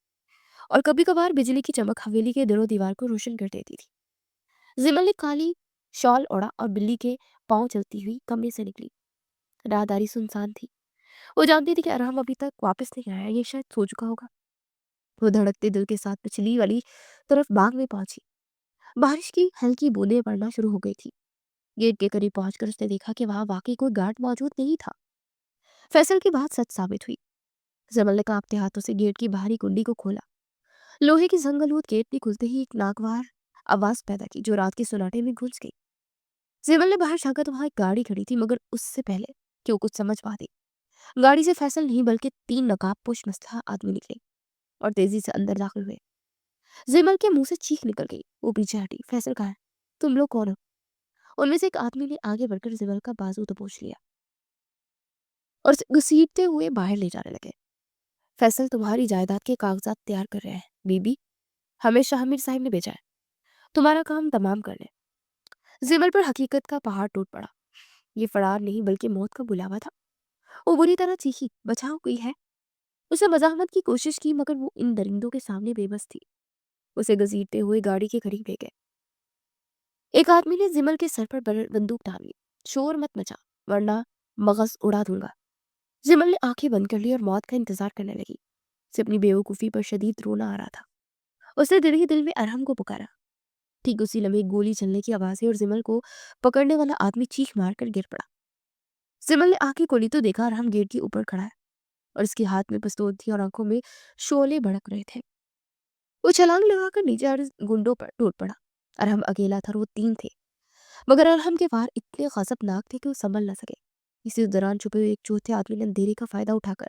और कभी कभार बिजली की चमक हवेली के दिनों दीवार को रोशन कर देती थी। जिमल ने काली शॉल ओढ़ा और बिल्ली के पांव चलती हुई कमरे से निकली। राहदारी सुनसान थी। वो जानती थी कि अरहम अभी तक वापस नहीं आया, ये शायद सो चुका होगा। वो धड़कते दिल के साथ पिछली वाली तरफ बाग में पहुंची। बारिश की हल्की बूंदें पड़ना शुरू हो गई थी। गेट के करीब पहुंचकर उसने देखा कि वहां वाकई कोई गार्ड मौजूद नहीं था। फैसल की बात सच साबित हुई। जमल ने कांपते हाथों से गेट की बाहरी कुंडी को खोला। लोहे की जंगलूत गेट ने खुलते ही एक नागवार आवाज पैदा की जो रात के सन्नाटे में गूंज गई। जमल ने बाहर झांका तो वहां एक गाड़ी खड़ी थी, मगर उससे पहले कि वो कुछ समझ पाती, गाड़ी से फैसल नहीं बल्कि 3 नकाबपोश मसलहा आदमी निकले और तेजी से अंदर दाखिल हुए। जिमल के मुंह से चीख निकल गई। वो पीछे हटी। फैसल कहा है? तुम लोग कौन हो? उनमें से एक आदमी ने आगे बढ़कर जिमल का बाजू दबोच लिया और उसे घसीटते हुए बाहर ले जाने लगे। फैसल तुम्हारी जायदाद के कागजात तैयार कर रहे हैं बीबी। हमें शामिर साहब ने भेजा है तुम्हारा काम तमाम करने। जिमल पर हकीकत का पहाड़ टूट पड़ा। ये फरार नहीं बल्कि मौत का बुलावा था। वो बुरी तरह चीखी, बचाओ कोई है। उसे मजामत की कोशिश की, मगर वो इन दरिंदों के सामने बेबस थी। उसे घसीटते हुए गाड़ी के करीब ले गए। एक आदमी ने जिमल के सर पर बंदूक टांग ली। शोर मत मचा, वरना मगज उड़ा दूंगा। जिमल ने आंखें बंद कर ली और मौत का इंतजार करने लगी। उसे अपनी बेवकूफी पर शदीद रोना आ रहा था। उसने दिल ही दिल में अरहम को पुकारा। ठीक उसी लम्हे गोली चलने की आवाज है और जिमल को पकड़ने वाला आदमी चीख मारकर गिर पड़ा। जिमल ने आंखें खोली तो देखा अरहम गेट के ऊपर खड़ा है और उसके हाथ में पिस्तौल थी और आंखों में शोले भड़क रहे थे। वो छलांग लगाकर नीचे आ रहे गुंडों पर टूट पड़ा। अरहम अकेला था और वो 3 थे, मगर अरहम के वार इतने खौफनाक थे कि वो संभल न सके। इसी दौरान छुपे हुए एक चौथे आदमी ने अंधेरे का फायदा उठाकर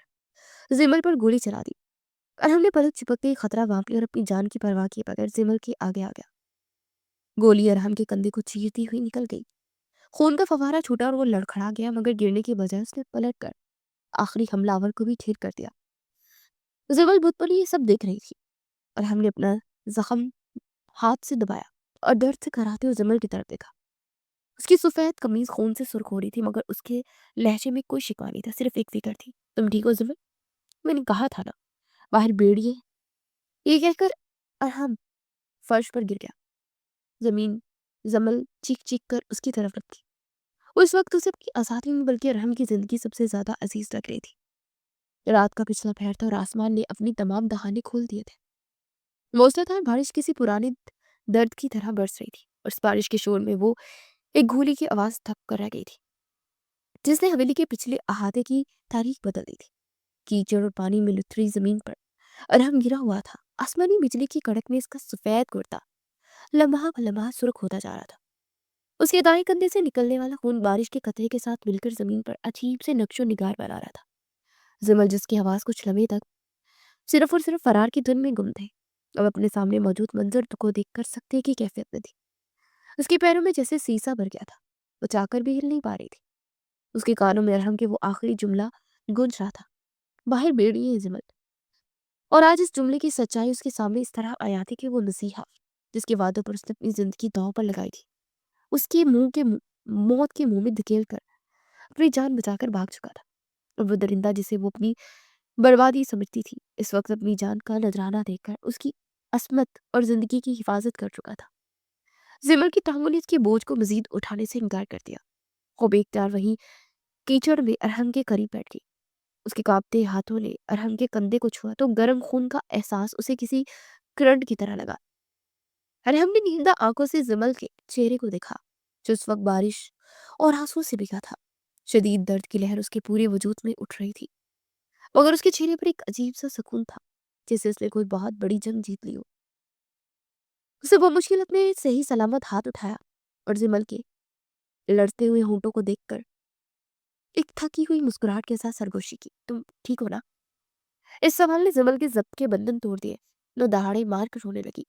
जिमल पर गोली चला दी। अरहम ने पलक चिपकते ही खतरा भांप लिया और अपनी जान की परवाह किए बगैर जिमल के आगे आ गया। गोली अरहम के कंधे को चीरती हुई निकल गई। खून का फवारा छूटा और वो लड़खड़ा गया, मगर गिरने की बजाय उसने पलट कर आखिरी हमलावर को भी ढेर कर दिया। जिमल बुत पर ये सब देख रही थी और हमने अपना जख्म हाथ से दबाया और दर्द से कराहते हुए जिमल की तरफ देखा। उसकी सफेद कमीज खून से सुर्ख हो रही थी, मगर उसके लहजे में कोई शिकवा नहीं था, सिर्फ एक फिक्र थी। तुम ठीक हो जिमल? मैंने कहा था ना, बाहर बेड़िए। ये कहकर अरहम फर्श पर गिर गया। जमीन जमल चीख चीख कर उसकी तरफ रखी। उस वक्त उसे अपनी आजादी में बल्कि अरहम की जिंदगी सबसे ज्यादा अजीज लग रही थी। रात का पिछला पहर था और आसमान ने अपनी तमाम दहाने खोल दिए थे। मूसलाधार बारिश किसी पुराने दर्द की तरह बरस रही थी और इस बारिश के शोर में वो एक गोली की आवाज थक कर रह गई थी, जिसने हवेली के पिछले अहाते की तारीख बदल दी थी। कीचड़ और पानी में लुथरी जमीन पर अरहम गिरा हुआ था। आसमानी बिजली की कड़क में इसका सफेद कुर्ता लम्हा ब लम्हा सुर्ख होता जा रहा था। उसके दाएं कंधे से निकलने वाला खून बारिश के कतरे के साथ मिलकर जमीन पर अजीब से नक्शो निगार बना रहा था। जिमल जिसकी आवाज कुछ लम्हे तक सिर्फ और सिर्फ फरार की धुन में गुम थे, अब अपने सामने मौजूद मंजर को देखकर सकते की कैफियत में थी। उसके पैरों में जैसे सीसा भर गया था। वो चाकर भी हिल नहीं पा रही थी। उसके कानों में अरहम के वो आखिरी जुमला गूंज रहा था, बाहर बेड़िए है जिमल। और आज इस जुमले की सच्चाई उसके सामने इस तरह आया थी कि वो मसीहा जिसके वादों पर उसने अपनी जिंदगी दांव पर लगाई थी, उसके मौत के मुंह में धकेल कर अपनी जान बचाकर भाग चुका था। और वो दरिंदा जिसे वो अपनी बर्बादी समझती थी, इस वक्त अपनी जान का नजराना देखकर उसकी असमत और जिंदगी की हिफाजत कर चुका था। जिमल की टांगों ने उसके बोझ को मजीद उठाने से इनकार कर दिया। वो बेख्तियार वहीं कीचड़ में अरहम के करीब बैठ गई। उसके कांपते हाथों ने अरहम के कंधे को छुआ तो गर्म खून का एहसास उसे किसी करंट की तरह लगा। अरहम ने नींदा आंखों से जिमल के चेहरे को देखा, जो उस वक्त बारिश और आंसू से भीगा था। शदीद दर्द की लहर उसके पूरे वजूद में उठ रही थी, मगर उसके चेहरे पर एक अजीब सा सुकून था, जैसे उसने कोई बहुत बड़ी जंग जीत ली हो। उसे वो मुश्किल में सही सलामत हाथ उठाया और जिमल के लड़ते हुए होंठों को देखकर एक थकी हुई मुस्कुराहट के साथ सरगोशी की। तुम ठीक हो ना? इस सवाल ने जिमल के जब्त के बंधन तोड़ दिए। वो दहाड़े मार कर रोने लगी।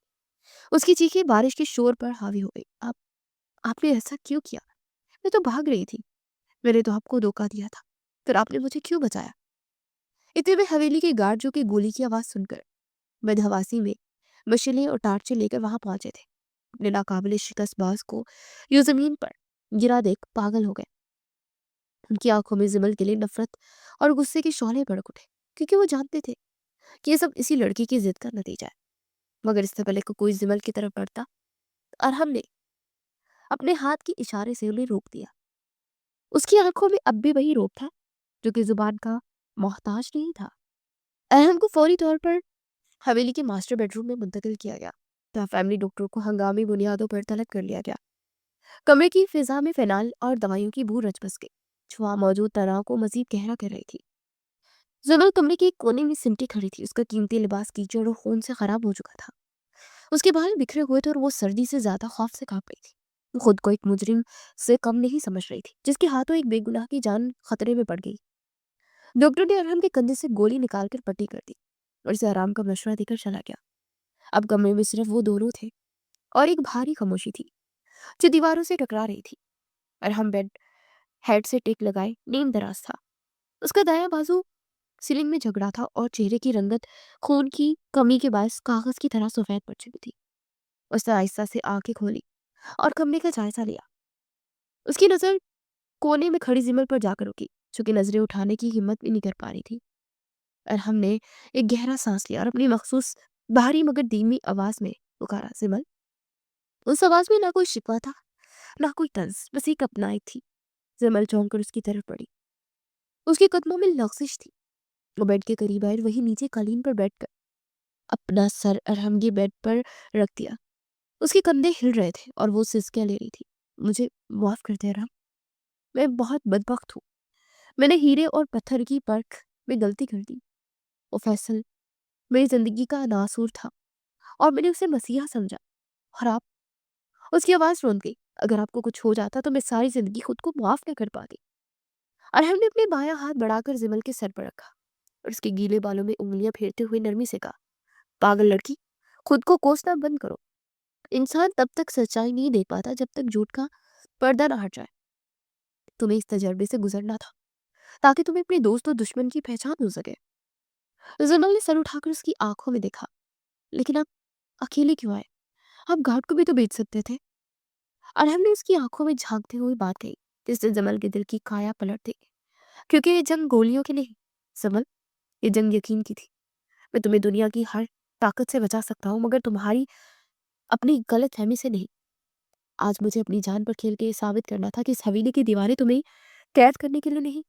उसकी चीखें बारिश के शोर पर हावी हो गई। आपने ऐसा क्यों किया? मैं तो भाग रही थी। मैंने तो आपको धोखा दिया था, फिर आपने मुझे क्यों बचाया? इतने में हवेली के गार्ड की गोली की आवाज सुनकर मध्यवासी में मशीलें और टार्चें लेकर वहां पहुंचे थे, अपने नाकाबिले शिकस्त बाज को यूं जमीन पर गिरा देख पागल हो गए। उनकी आंखों में जिमल के लिए नफरत और गुस्से के शौले भड़क उठे, क्योंकि वो जानते थे कि ये सब इसी लड़की की जिद का नतीजा है। मगर इससे पहले को कोई जिमल की तरफ बढ़ता, अरहम ने अपने हाथ के इशारे से उन्हें रोक दिया। उसकी आंखों में अब भी वही रोब था, जो कि जुबान का मोहताज नहीं था। अरहम को फौरी तौर पर हवेली के मास्टर बेडरूम में मुंतकिल किया गया, जहाँ फैमिली डॉक्टर को हंगामी बुनियादों पर तलब कर लिया गया। कमरे की फिजा में फिनाइल और दवाइयों की बू रच बस गई, जो वहाँ मौजूद तनाव को मजीद गहरा कर रही थी। जमल कमरे के एक कोने में सिमटी खड़ी थी। उसका कीमती लिबास कीचड़ और खून से खराब हो चुका था। उसके बाल बिखरे हुए थे और वो सर्दी से ज्यादा खौफ से कांप रही थी। वो खुद को एक मुजरिम से कम नहीं समझ रही थी, जिसके हाथों एक बेगुनाह की जान खतरे में पड़ गई। डॉक्टर ने अरहम के कंधे से गोली निकालकर पट्टी कर दी और इसे आराम का मशवरा देकर चला गया। अब कमरे में सिर्फ वो दोनों थे और एक भारी खामोशी थी जो दीवारों से टकरा रही थी। अरहम बेड हेड से टेक लगाए नींद दराज था। उसका दायां बाजू सीलिंग में झगड़ा था और चेहरे की रंगत खून की कमी के बायस कागज की तरह सफेद पड़ चुकी थी। उसने आहिस्ता से आंखें खोली और कमरे का जायजा लिया। उसकी नजर कोने में खड़ी जिमल पर जाकर रुकी, जो कि नजरें उठाने की हिम्मत भी नहीं कर पा रही थी। और हमने एक गहरा सांस लिया और अपनी मखसूस भारी मगर धीमी आवाज में पुकारा, जिमल। उस आवाज में ना कोई शिकवा था, ना कोई तंज, बस एक अपनाई थी। जिमल चौंक कर उसकी तरफ बढ़ी। उसके कदमों में लग्जिश थी। वो बेड के करीब आई और वही नीचे कालीन पर बैठकर अपना सर अरहम के बेड पर रख दिया। उसके कंधे हिल रहे थे और वो सिसकियां ले रही थी। मुझे माफ कर दे अरहम, मैं बहुत बदबख्त हूँ। मैंने हीरे और पत्थर की परख में गलती कर दी। वो फैसल मेरी जिंदगी का नासूर था और मैंने उसे मसीहा समझा। और आप, उसकी आवाज रोंद गई, अगर आपको कुछ हो जाता तो मैं सारी जिंदगी खुद को माफ न कर पाती। अरहम ने अपने बायां हाथ बढ़ाकर जिमल के सर पर रखा और उसके गीले बालों में उंगलियां फेरते हुए नरमी से कहा, पागल लड़की, खुद को कोसना बंद करो। इंसान तब तक सच्चाई नहीं देख पाता जब तक झूठ का पर्दा ना हट जाए। तुम्हें इस तजर्बे से गुजरना था ताकि तुम्हें अपने दोस्त और दुश्मन की पहचान हो सके। जमल ने सर उठाकर उसकी आंखों में देखा, लेकिन आप अकेले क्यों आए? आप गार्ड को भी तो बेच सकते थे। और हमने उसकी आंखों में झांकते हुए बात कही, जिससे जमल के दिल की काया पलट गई। क्योंकि ये जंग गोलियों की नहीं, जमल, ये जंग यकीन की थी। मैं तुम्हें दुनिया की हर ताकत से बचा सकता हूँ, मगर तुम्हारी अपनी गलत फहमी से नहीं। आज मुझे अपनी जान पर खेल के ये साबित करना था कि इस हवेली की दीवारें तुम्हें कैद करने के लिए नहीं,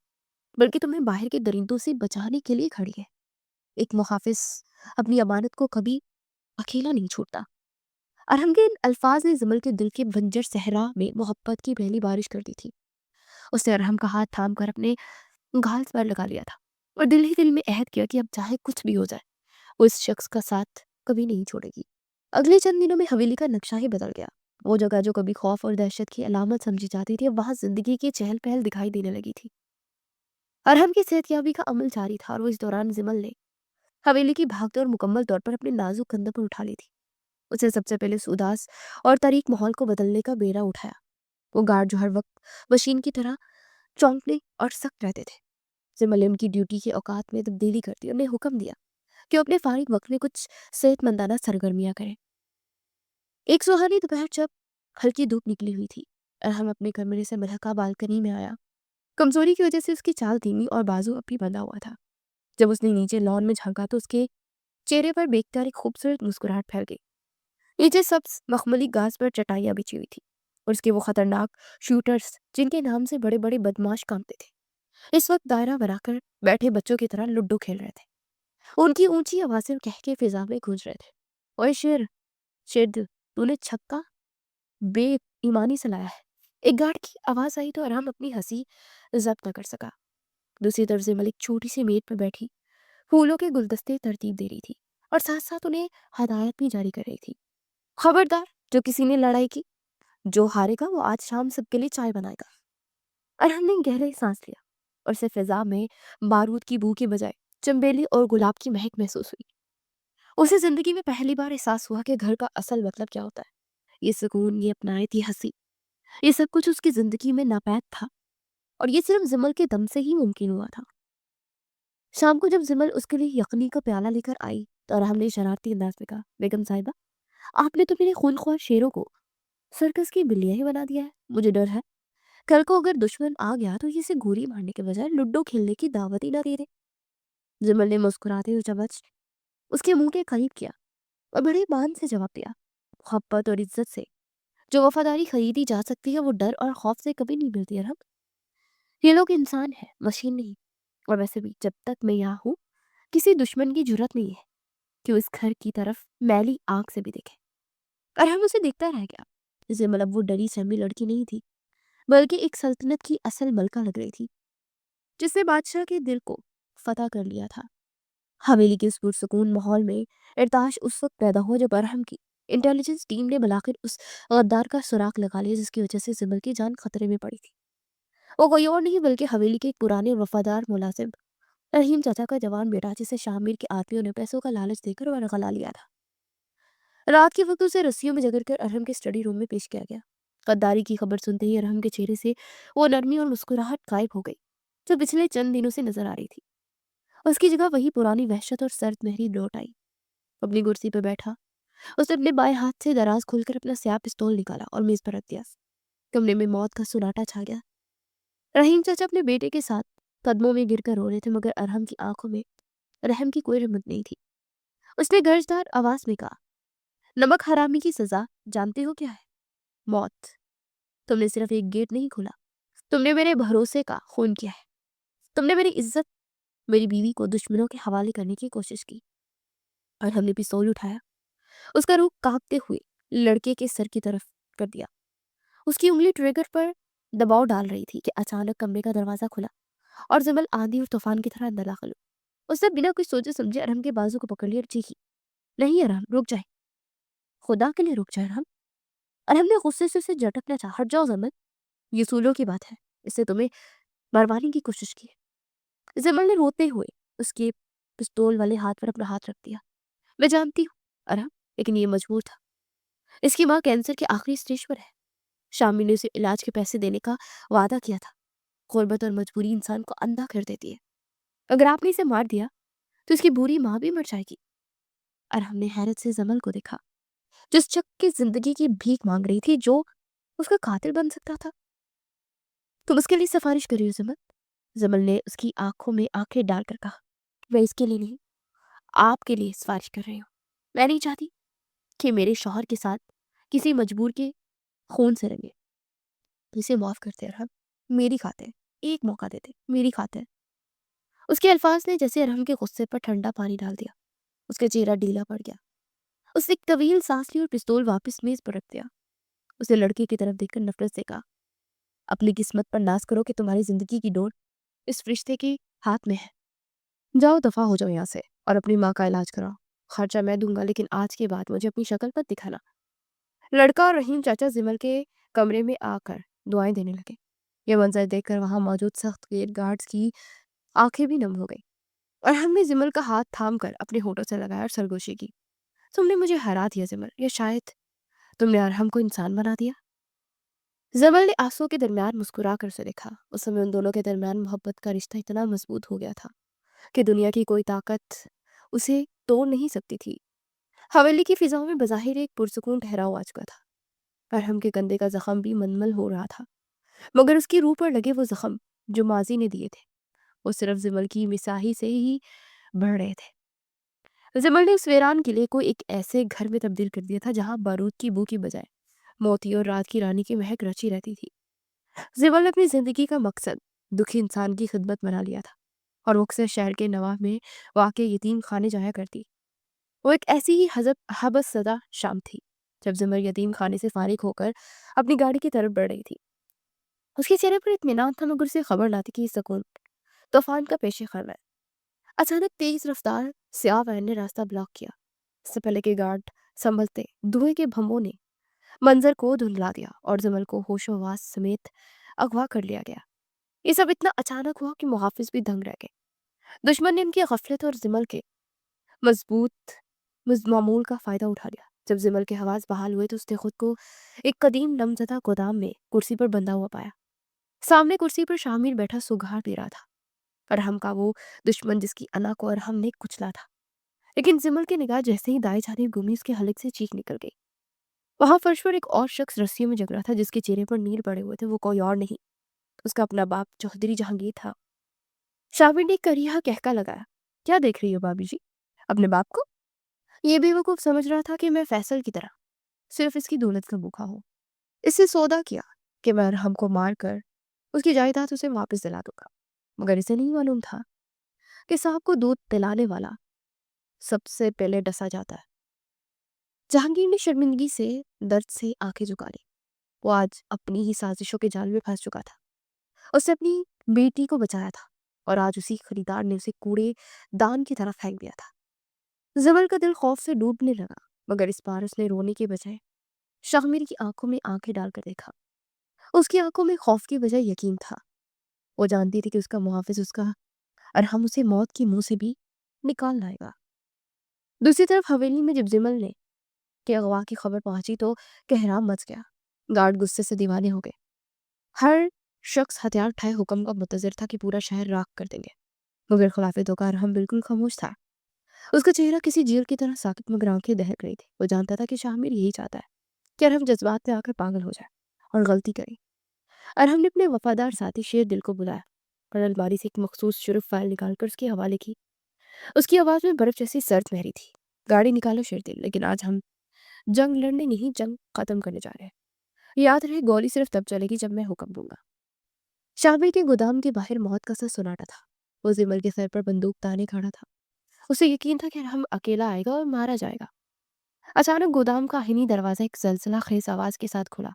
बल्कि तुम्हें बाहर के दरिंदों से बचाने के लिए खड़ी है। एक मुहाफिज अपनी अमानत को कभी अकेला नहीं छोड़ता। अरहम के इन अल्फाज ने जमल के दिल के बंजर सहरा में मोहब्बत की पहली बारिश कर दी थी। उसने अरहम का हाथ थाम कर अपने गाल पर लगा लिया था और दिल ही दिल में अहद किया कि अब चाहे कुछ भी हो जाए, वो इस शख्स का साथ कभी नहीं छोड़ेगी। अगले चंद दिनों में हवेली का नक्शा ही बदल गया। वो जगह जो कभी खौफ और दहशत की अलामत समझी जाती थी, अब वहां जिंदगी की चहल पहल दिखाई देने लगी थी। अरहम की सेहतयाबी का अमल जारी था और वो इस दौरान जिमल ने हवेली की भागदौड़ मुकम्मल तौर पर अपने नाजुक कंधों पर उठा ली थी। उसे सबसे पहले इस उदास और तारीक माहौल को बदलने का बेड़ा उठाया। वो गार्ड जो हर वक्त मशीन की तरह चौंकने और सख्त रहते थे, जिमल ने उनकी ड्यूटी के औकात में तब्दीली कर दी। उन्हें हुक्म दिया कि वो अपने फारिग वक्त में कुछ सेहतमंदाना सरगर्मियां करें। एक सुहानी दोपहर जब हल्की धूप निकली हुई थी और हम अपने कमरे से महका बालकनी में आया। कमजोरी की वजह से उसकी चाल धीमी और बाजू अब भी बंधा हुआ था। जब उसने नीचे लॉन में झांका तो उसके चेहरे पर बेख्तियार एक खूबसूरत मुस्कुराहट फैल गई। नीचे सब्ज मखमली घास पर चटाइयां बिछी हुई थी और उसके वो खतरनाक शूटर्स, जिनके नाम से बड़े बड़े बदमाश कांपते थे, इस वक्त दायरा बनाकर बैठे बच्चों की तरह लुड्डू खेल रहे थे। उनकी ऊंची आवाजें कह के फिजा में गूंज रहे थे, ओए शेर, शेर तूने छक्का बेईमानी से लाया है। एक गार्ड की आवाज आई तो आराम अपनी हंसी जब्त न कर सका। दूसरी तरफ से मलिक छोटी सी मेज पर बैठी फूलों के गुलदस्ते तरतीब दे रही थी और साथ साथ उन्हें हदायत भी जारी कर रही थी। खबरदार, जो किसी ने लड़ाई की, जो हारेगा वो आज शाम सबके लिए चाय बनाएगा। और हमने गहरी सांस लिया और से फिजा में बारूद की बू के बजाय चंबेली और गुलाब की महक महसूस हुई। उसे जिंदगी में पहली बार एहसास हुआ कि घर का असल मतलब क्या होता है। ये सुकून, ये अपनायत, ये हंसी, ये सब कुछ उसकी जिंदगी में नापैद था और ये सिर्फ जिमल के दम से ही मुमकिन हुआ था। शाम को जब जिमल उसके लिए यखनी का प्याला लेकर आई तो अरहम ने शरारती अंदाज में कहा, बेगम साहिबा, आपने तो मेरे खूनख्वार शेरों को सर्कस की बिल्लियां ही बना दिया है। मुझे डर है कल को अगर दुश्मन आ गया तो ये इसे गोली मारने के बजाय लूडो खेलने की दावत ही ना दे दे। जिमल ने मुस्कुराते हुए चम्मच उसके मुंह के करीब किया और बड़े मान से जवाब दिया, मोहब्बत और इज्जत से जो वफादारी खरीदी जा सकती है वो डर और खौफ से कभी नहीं मिलती है। हम ये लोग इंसान है, मशीन नहीं। और वैसे भी जब तक मैं यहाँ हूँ किसी दुश्मन की जरूरत नहीं है कि वो इस घर की तरफ मैली आंख से भी देखे। और हम उसे देखता रह गया। जैसे मतलब वो डरी सहमी लड़की नहीं थी, बल्कि एक सल्तनत की असल मलका लग रही थी, जिसने बादशाह के दिल को फतह कर लिया था। हवेली के इस पुरसुकून माहौल में इर्ताश उस वक्त पैदा हुआ जब अरहम की इंटेलिजेंस टीम ने बुलाकर उस गद्दार का सुराग लगा लिया जिसकी वजह से जिमल की जान खतरे में पड़ी थी। वो कोई और नहीं बल्कि हवेली के एक पुराने वफादार मुलाजिम रहीम चाचा का जवान बेटा, जिसे शामिर के आदमियों ने पैसों का लालच देकर वरगला लिया था। रात के वक्त उसे रस्सियों में जकड़ कर अरहम के स्टडी रूम में पेश किया गया। गद्दारी की खबर सुनते ही अरहम के चेहरे से वो नरमी और मुस्कुराहट गायब हो गई जो पिछले चंद दिनों से नजर आ रही थी। उसकी जगह वही पुरानी वहशत और सर्द महरी लौट आई। अपनी कुर्सी पर बैठा उसने अपने बाएं हाथ से दराज खोलकर अपना स्याह पिस्तौल निकाला और मेज पर रख दिया। कमरे में मौत का सुनाटा छा गया। रहीम चाचा अपने बेटे के साथ कदमों में गिरकर रो रहे थे, मगर अरहम की आंखों में रहम की कोई रिमत नहीं थी। उसने गर्जदार आवाज में कहा, नमक हरामी की सजा जानते हो क्या है? मौत। तुमने सिर्फ एक गेट नहीं खोला, तुमने मेरे भरोसे का खून किया है। तुमने मेरी इज्जत, मेरी बीवी को दुश्मनों के हवाले करने की कोशिश की। और हमने पिस्तौल उठाया, उसका रूह कांपते हुए लड़के के सर की तरफ कर दिया। उसकी उंगली ट्रिगर पर दबाव डाल रही थी कि अचानक कमरे का दरवाजा खुला और जमल आंधी और तूफान की तरह अंदर दाखिल हुआ। उसने बिना कुछ सोचे समझे अरहम के बाजू को पकड़ लिया और चीखी, नहीं अरहम, रुक जाए, खुदा के लिए रुक जाए अरहम। अरहम ने गुस्से से उसे झटकना चाहा, हट जाओ जमल, ये सूलों की बात है, इससे तुम्हें मरवाने की कोशिश की है। जमल ने रोते हुए उसके पिस्तौल वाले हाथ पर अपना हाथ रख दिया। मैं जानती हूँ अरहम, लेकिन ये मजबूर था। इसकी माँ कैंसर के आखिरी स्टेज पर है। शामी ने उसे इलाज के पैसे देने का वादा किया था। गुर्बत और मजबूरी इंसान को अंधा कर देती है। अगर आपने इसे मार दिया तो इसकी बुरी माँ भी मर जाएगी। और हमने हैरत से जमल को देखा, जिस शख्स की जिंदगी की भीख मांग रही थी, जो उसका कातिल बन सकता था। तुम उसके लिए सिफारिश करी हो जमल? जमल ने उसकी आंखों में आंखें डालकर कहा, मैं इसके लिए नहीं, आपके लिए सिफारिश कर रही हूँ। मैं नहीं चाहती कि मेरे शौहर के साथ किसी मजबूर के खून से रंगे। इसे माफ करते अरहम, मेरी खातिर एक मौका देते, मेरी खातिर। उसके अल्फाज ने जैसे अरहम के गुस्से पर ठंडा पानी डाल दिया। उसका चेहरा ढीला पड़ गया। उसने एक तवील सांस ली और पिस्तौल वापस मेज पर रख दिया। उसे लड़की की तरफ देखकर नफरत से कहा, अपनी किस्मत पर नाज करो कि तुम्हारी जिंदगी की डोर इस रिश्ते के हाथ में है। जाओ, दफा हो जाओ यहाँ से और अपनी माँ का इलाज कराओ। खर्चा मैं दूंगा, लेकिन आज के बाद मुझे अपनी शक्ल पर दिखाना। लड़का और रहीम चाचा जिमल के कमरे में आकर दुआएं देने लगे। ये मंजर देखकर वहां मौजूद सख्त गेट गार्ड्स की आंखें भी नम हो गई और हमने जिमल का हाथ थाम कर अपने होठों से लगाया और सरगोशी की। तुमने मुझे हरा दिया जिमल, या शायद तुमने अरहम को इंसान बना दिया। जमल ने आंसुओं के दरमियान मुस्कुरा कर उसे देखा। उस समय उन दोनों के दरमियान मोहब्बत का रिश्ता इतना मजबूत हो गया था कि दुनिया की कोई ताकत उसे तोड़ नहीं सकती थी। हवेली की फिजाओं में बज़ाहिर एक पुरसुकून ठहराव आ चुका था। अरहम के कंधे का जख्म भी मनमल हो रहा था, मगर उसकी रूह पर लगे वो जख्म जो माजी ने दिए थे, वो सिर्फ जिमल की मिसाही से ही बढ़ रहे थे। जिमल ने उस वीरान किले को एक ऐसे घर में तब्दील कर दिया था जहां बारूद की बू की बजाय मोती और रात की रानी की महक रची रहती थी। जिमल ने अपनी जिंदगी का मकसद दुखी इंसान की खिदमत बना लिया था और वो अक्सर शहर के नवाब में वाक़ यतीम खाने जाया करती। वो एक ऐसी ही हजब हबस सदा शाम थी जब जिमल यतीम खाने से फारिग होकर अपनी गाड़ी की तरफ बढ़ रही थी। उसके चेहरे पर इत्मीनान था, मगर उसे खबर ना थी कि सुकून तूफान का पेश खबर है। अचानक तेज रफ्तार स्याह वैन ने रास्ता ब्लॉक किया। इससे पहले के गार्ड संभलते धुएं के भंबों ने मंजर को धुंधला दिया और जमल को होशोवास समेत अगवा कर लिया गया। ये सब इतना अचानक हुआ कि मुहाफिज भी दंग रह गए। दुश्मन ने उनकी गफलत और जिमल के मजबूत मामूल का फायदा उठा लिया। जब जिमल के हवास बहाल हुए तो उसने खुद को एक कदीम नमजदा गोदाम में कुर्सी पर बंधा हुआ पाया। सामने कुर्सी पर शामिर बैठा सुघार पी रहा था, अरहम का वो दुश्मन जिसकी अना को अरहम ने कुचला था। लेकिन जिमल की निगाह जैसे ही दाएं जानिब घूमी, उसके हलक से चीख निकल गई। वहां फर्श पर एक और शख्स रस्सियों में जग रहा था, जिसके चेहरे पर नील पड़े हुए थे। वो कोई और नहीं, اس کا اپنا باپ چौدھری جہانگیر تھا۔ شامر نے کریہ کہکا لگایا، کیا دیکھ رہی ہو بابی جی؟ اپنے باپ کو؟ یہ بے وقوف سمجھ رہا تھا کہ میں فیصل کی طرح صرف اس کی دولت کا بھوکا ہوں۔ اس سے سودا کیا کہ میں ارحم کو مار کر اس کی جائیداد اسے واپس دلا دوں گا، مگر اسے نہیں معلوم تھا کہ سانپ کو دودھ پلانے والا سب سے پہلے ڈسا جاتا ہے۔ جہانگیر نے شرمندگی سے درد سے آنکھیں جھکا لی۔ وہ آج اپنی ہی سازشوں کے جال میں پھنس چکا تھا۔ اس نے اپنی بیٹی کو بچایا تھا اور آج اسی خریدار نے اسے کوڑے دان کی طرف پھینک دیا تھا۔ زمل کا دل خوف سے ڈوبنے لگا، مگر اس بار اس نے رونے کے بجائے شاہمیر کی آنکھوں میں آنکھیں ڈال کر دیکھا۔ اس کی آنکھوں میں خوف کی بجائے یقین تھا۔ وہ جانتی تھی کہ اس کا محافظ اس کا ارحم اسے موت کی منہ سے بھی نکال لائے گا۔ دوسری طرف حویلی میں جب زمل نے کہ اغوا کی خبر پہنچی تو کہرام مچ گیا۔ گارڈ غصے سے دیوانے ہو گئے۔ ہر شخص ہتھیار اٹھائے حکم کا منتظر تھا کہ پورا شہر راکھ کر دیں گے، مگر خلاف تو کا ارحم بالکل خاموش تھا۔ اس کا چہرہ کسی جیل کی طرح ساکت، مگر آنکھیں دہک رہی تھی۔ وہ جانتا تھا کہ شاہمیر یہی چاہتا ہے کہ ارحم جذبات میں آ کر پاگل ہو جائے اور غلطی کرے۔ ارحم نے اپنے وفادار ساتھی شیر دل کو بلایا اور الماری سے ایک مخصوص شرف فائل نکال کر اس کے حوالے کی۔ اس کی آواز میں برف جیسی سرد مہری تھی۔ گاڑی نکالو شیر دل، لیکن آج ہم جنگ لڑنے نہیں، جنگ ختم کرنے جا رہے ہیں۔ یاد رہے گولی صرف تب چلے گی جب میں حکم دوں گا۔ شامر کے گودام کے باہر موت کا سا سناٹا تھا۔ وہ زمل کے سر پر بندوق تانے کھڑا تھا۔ اسے یقین تھا کہ ارحم اکیلا آئے گا اور مارا جائے گا۔ اچانک گودام کا آہنی دروازہ ایک زلزلہ خیز آواز کے ساتھ کھلا۔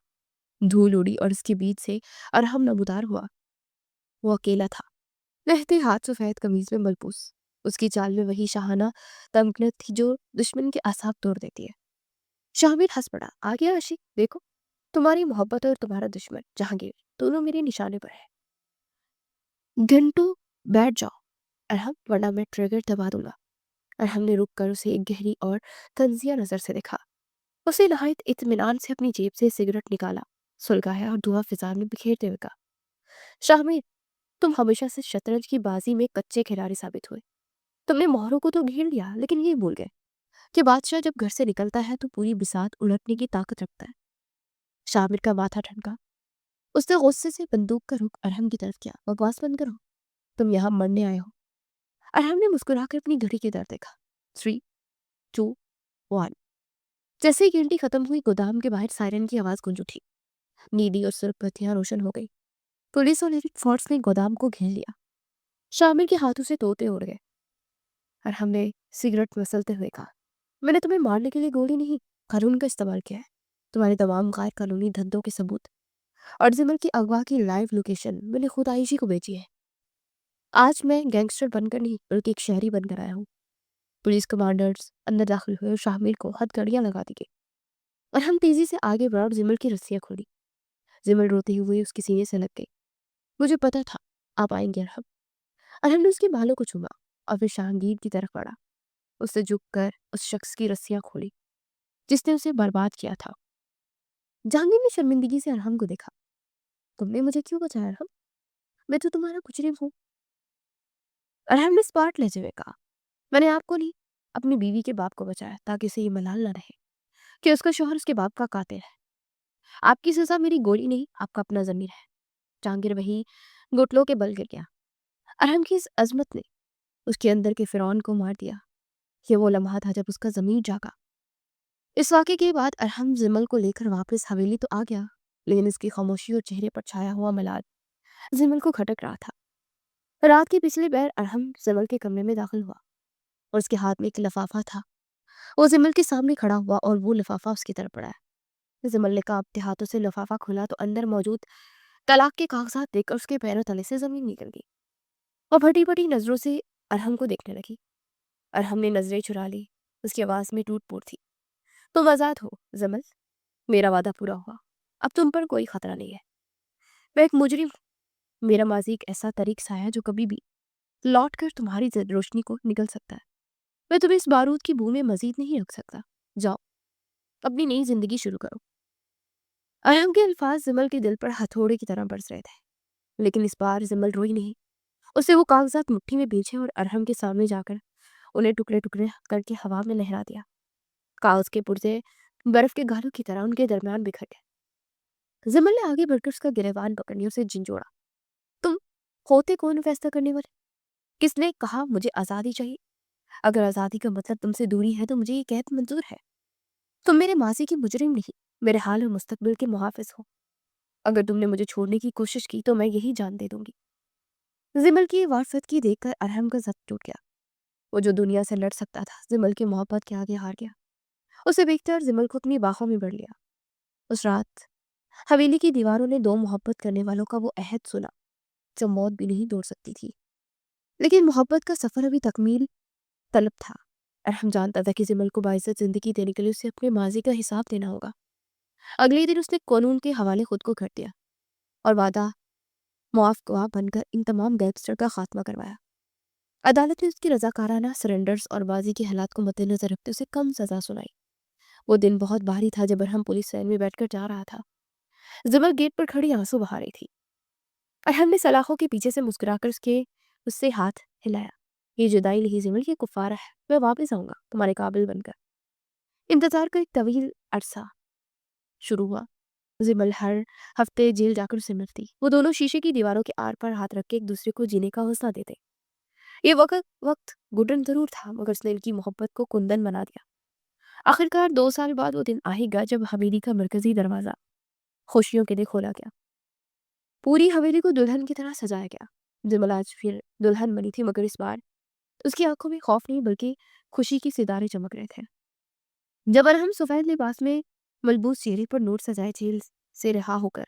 دھول اڑی اور اس کے بیچ سے ارحم نمودار ہوا۔ وہ اکیلا تھا، لہتے ہاتھ سفید قمیض میں ملبوس۔ اس کی چال میں وہی شاہانہ تمکنت تھی جو دشمن کے اعصاب توڑ دیتی ہے۔ شاہمیر ہنس پڑا، آ گیا عاشق، دیکھو تمہاری محبت اور تمہارا دشمن جہانگیر دونوں میرے نشانے پر ہے۔ گھنٹوں بیٹھ جاؤ ارحم، ورنہ میں ٹریگر دبا دوں گا۔ ارحم نے رک کر اسے ایک گہری اور طنزیہ نظر سے دیکھا۔ اسے نہایت اطمینان سے اپنی جیب سے سگریٹ نکالا، سلگایا اور دھواں فضا میں بکھیرتے ہوئے کہا، شاہمیر، تم ہمیشہ سے شطرنج کی بازی میں کچے کھلاڑی ثابت ہوئے۔ تم نے مہروں کو تو گھیر لیا، لیکن یہ بھول گئے کہ بادشاہ جب گھر سے نکلتا ہے تو پوری بساط الٹنے کی طاقت رکھتا ہے۔ شامر کا ماتھا ٹھنکا۔ اس نے غصے سے بندوق کا رخ ارحم کی طرف کیا، بکواس بند کرو، تم یہاں مرنے آئے ہو۔ ارحم نے مسکرا کر اپنی گھڑی کی طرف دیکھا۔ 3، 2، 1۔ جیسے ہی گھنٹی ختم ہوئی، گودام کے باہر سائرن کی آواز گونج اٹھی۔ نیلی اور سرخ بتیاں روشن ہو گئی۔ پولیس اور ایلیٹ فورس نے گودام کو گھیر لیا۔ شامر کے ہاتھوں سے طوطے اڑ گئے۔ ارحم نے سگریٹ مسلتے ہوئے کہا، میں نے تمہیں مارنے کے لیے گولی نہیں، قانون کا استعمال کیا ہے۔ تمہارے تمام غیر قانونی دھندوں کے ثبوت اور زمل کی اغوا کی لائیو لوکیشن میں نے خود عائشی کو بھیجی ہے۔ آج میں گینگسٹر بن کر نہیں، بلکہ ایک شہری بن کر آیا ہوں۔ پولیس کمانڈرز اندر داخل ہوئے اور شاہمیر کو ہتھ کڑیاں لگا دی گئی۔ ارحم تیزی سے آگے بڑھا اور زمل کی رسیاں کھولی۔ زمل روتے ہوئے اس کے سینے سے لگ گئی۔ مجھے پتا تھا آپ آئیں گے ارحم۔ ارحم نے اس کے بالوں کو چوما اور پھر جہانگیر کی طرف بڑھا۔ اس سے جھک کر اس شخص کی رسیاں کھولی جس نے اسے برباد کیا تھا۔ جہانگیر نے شرمندگی سے ارحم کو دیکھا۔ تم نے مجھے کیوں بچایا ارحم؟ میں تو تمہارا مجرم ہوں۔ ارحم نے اسپاٹ لیتے ہوئے کہا، میں نے آپ کو نہیں، اپنی بیوی کے باپ کو بچایا تاکہ اسے یہ ملال نہ رہے کہ اس کا شوہر اس کے باپ کا قاتل ہے۔ آپ کی سزا میری گولی نہیں، آپ کا اپنا ضمیر ہے۔ جہانگیر وہی گھٹنوں کے بل گر گیا۔ ارحم کی اس عظمت نے اس کے اندر کے فرعون کو مار دیا۔ یہ وہ لمحہ تھا جب اس کا ضمیر جاگا۔ اس واقعے کے بعد ارحم زمل کو لے کر واپس حویلی تو آ گیا، لیکن اس کی خاموشی اور چہرے پر چھایا ہوا ملال زمل کو کھٹک رہا تھا۔ رات کے پچھلے پہر ارحم زمل کے کمرے میں داخل ہوا اور اس کے ہاتھ میں ایک لفافہ تھا۔ وہ زمل کے سامنے کھڑا ہوا اور وہ لفافہ اس کی طرف بڑھایا۔ زمل نے کانپتے ہاتھوں سے لفافہ کھولا تو اندر موجود طلاق کے کاغذات دیکھ کر اس کے پیروں تلے سے زمین نکل گئی۔ وہ پھٹی پھٹی نظروں سے ارحم کو دیکھنے لگی۔ ارحم نے نظریں چرا لی۔ اس کی آواز میں ٹوٹ پھوٹ تھی، تم آزاد ہو زمل، میرا وعدہ پورا ہوا، اب تم پر کوئی خطرہ نہیں ہے۔ میں ایک مجرم ہوں، میرا ماضی ایک ایسا طریق سایہ جو کبھی بھی لوٹ کر تمہاری روشنی کو نگل سکتا ہے۔ میں تمہیں اس بارود کی بو میں مزید نہیں رکھ سکتا، جاؤ اپنی نئی زندگی شروع کرو۔ ارحم کے الفاظ زمل کے دل پر ہتھوڑے کی طرح برس رہے تھے، لیکن اس بار زمل روئی نہیں۔ اسے وہ کاغذات مٹھی میں بیچے اور ارحم کے سامنے جا کر انہیں ٹکڑے ٹکڑے کر کے ہوا میں لہرا دیا۔ کاغذ کے پرزے برف کے گالوں کی طرح ان کے درمیان بکھر گئے۔ زمل نے آگے بڑھ کر اس کا گریبان پکڑ لیا، اسے جھنجھوڑا۔ ہوتے کون فیصلہ کرنے والے؟ کس نے کہا مجھے آزادی چاہیے؟ اگر آزادی کا مطلب تم سے دوری ہے تو مجھے یہ قید منظور ہے۔ تم میرے ماضی کی مجرم نہیں، میرے حال اور مستقبل کے محافظ ہو۔ اگر تم نے مجھے چھوڑنے کی کوشش کی تو میں یہی جان دے دوں گی۔ زمل کی وارفت کی دیکھ کر ارحم کا ضبط ٹوٹ گیا۔ وہ جو دنیا سے لڑ سکتا تھا زمل کی محبت کے آگے ہار گیا۔ اسے دیکھ کر زمل کو اپنی باہوں میں بڑھ لیا۔ اس رات حویلی کی دیواروں نے دو محبت کرنے والوں کا وہ عہد سنا جو موت بھی نہیں توڑ سکتی تھی، لیکن محبت کا سفر ابھی تکمیل طلب تھا۔ ارحم جانتا تھا کہ زمل کو باعزت زندگی دینے کے لیے اسے اپنے ماضی کا حساب دینا ہوگا۔ اگلے دن اس نے قانون کے حوالے خود کو کر دیا اور وعدہ معاف گواہ بن کر ان تمام گینگسٹر کا خاتمہ کروایا۔ عدالت نے اس کی رضاکارانہ سرنڈرز اور بازی کے حالات کو مد نظر رکھتے اسے کم سزا سنائی۔ وہ دن بہت بھاری تھا جب ارحم پولیس وین میں بیٹھ کر جا رہا تھا۔ زمل گیٹ پر کھڑی آنسو بہا رہی تھی۔ ارحم نے سلاخوں کے پیچھے سے مسکرا کر اس سے ہاتھ ہلایا۔ یہ جدائی نہیں زمل، یہ کفارہ ہے، میں واپس آؤں گا تمہارے قابل بن کر۔ انتظار کا ایک طویل عرصہ شروع ہوا۔ زمل ہر ہفتے جیل جا کر اسے ملتی۔ وہ دونوں شیشے کی دیواروں کے آر پر ہاتھ رکھ کے ایک دوسرے کو جینے کا حوصلہ دیتے۔ یہ وقت گھٹن ضرور تھا مگر اس نے ان کی محبت کو کندن بنا دیا۔ آخرکار 2 سال بعد وہ دن آ ہی گیا جب حویلی کا مرکزی دروازہ خوشیوں کے لیے کھولا گیا۔ پوری حویلی کو دلہن کی طرح سجایا گیا۔ زمل آج پھر دلہن بنی تھی مگر اس بار اس کی آنکھوں میں خوف نہیں بلکہ خوشی کی ستارے چمک رہے تھے۔ جب ارحم سفید لباس میں ملبوس چہرے پر نور سجائے جیل سے رہا ہو کر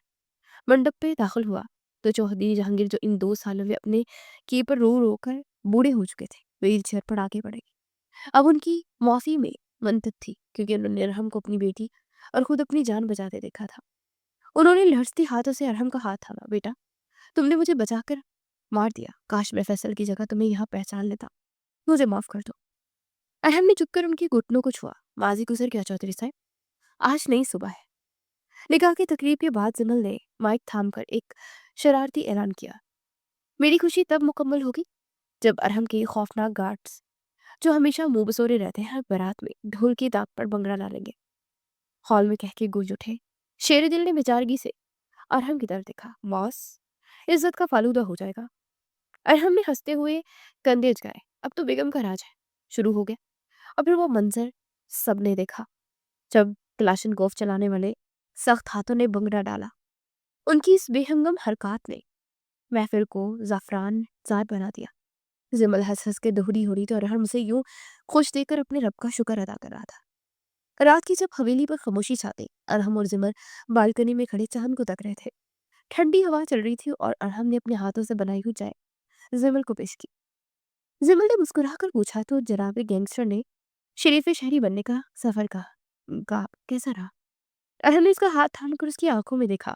منڈپ پہ داخل ہوا تو چوہدری جہانگیر جو ان 2 سالوں میں اپنے کی پر رو رو کر بوڑھے ہو چکے تھے ویل چیئر پر آگے بڑھے۔ اب ان کی معافی میں منطق تھی کیونکہ انہوں نے ارحم کو اپنی بیٹی اور خود اپنی جان بچاتے دیکھا تھا۔ انہوں نے لرزتی ہاتھوں سے ارحم کا ہاتھ تھاما۔ بیٹا، تم نے مجھے بچا کر مار دیا، کاش میں فیصل کی جگہ تمہیں یہاں پہچان لیتا، مجھے معاف کر دو۔ ارحم نے چپ کر ان کے گھٹنوں کو چھوا۔ ماضی گزر گیا چودھری صاحب، آج نئی صبح ہے۔ نکاح کی تقریب کے بعد زمل نے مائک تھام کر ایک شرارتی اعلان کیا۔ میری خوشی تب مکمل ہوگی جب ارحم کے خوفناک گارڈز جو ہمیشہ منہ بسورے رہتے ہیں بارات میں ڈھول کی داغ پر بنگڑا ڈالیں گے۔ ہال میں کہہ کے گونج اٹھے۔ شیر دل نے بیچارگی سے ارحم کی طرف دیکھا۔ باس، عزت کا فالودہ ہو جائے گا۔ ارحم نے ہنستے ہوئے کندھے جھکائے۔ اب تو بیگم کا راج ہے۔ شروع ہو گیا۔ اور پھر وہ منظر سب نے دیکھا جب کلاشن کوف چلانے والے سخت ہاتھوں نے بنگڑا ڈالا۔ ان کی اس بے ہنگم حرکات نے محفل کو زعفران زار بنا دیا۔ زمل ہنس ہنس کے دوہری ہو رہی تھی اور ارحم اسے یوں خوش دیکھ کر اپنے رب کا شکر ادا کر رہا تھا۔ رات کی جب حویلی پر خاموشی چھا گئی، ارحم اور زمل بالکنی میں کھڑے چاند کو تک رہے تھے۔ ٹھنڈی ہوا چل رہی تھی اور ارحم نے اپنے ہاتھوں سے بنائی ہوئی چائے زمل کو پیش کی۔ زمل نے مسکرا کر پوچھا تو جناب گینگسٹر نے شریف شہری بننے کا سفر کہا کیسا رہا؟ ارحم نے اس کا ہاتھ تھام کر اس کی آنکھوں میں دیکھا۔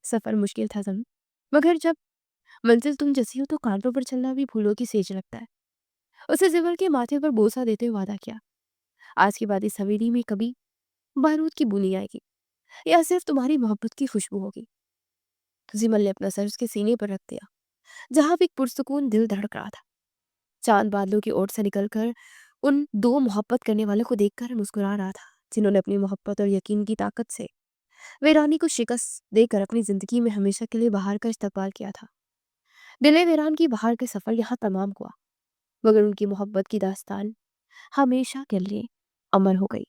سفر مشکل تھا زمل، مگر جب منزل تم جیسی ہو تو کانٹوں پر چلنا بھی پھولوں کی سیج لگتا ہے۔ اسے زمل کے ماتھے پر بوسہ دیتے ہوئے وعدہ کیا، آج کے بعد اس حویلی میں کبھی بارود کی بونی آئے گی یا صرف تمہاری محبت کی خوشبو ہوگی۔ زمل نے اپنا سر اس کے سینے پر رکھ دیا جہاں ایک پرسکون دل دھڑک رہا تھا۔ چاند بادلوں کی اوٹ سے نکل کر ان 2 محبت کرنے والوں کو دیکھ کر مسکرا رہا تھا جنہوں نے اپنی محبت اور یقین کی طاقت سے ویرانی کو شکست دے کر اپنی زندگی میں ہمیشہ کے لیے بہار کا استقبال کیا تھا۔ دل ویران کی بہار کے سفر یہاں تمام ہوا مگر ان کی محبت کی داستان ہمیشہ کے لیے امر ہو گئی۔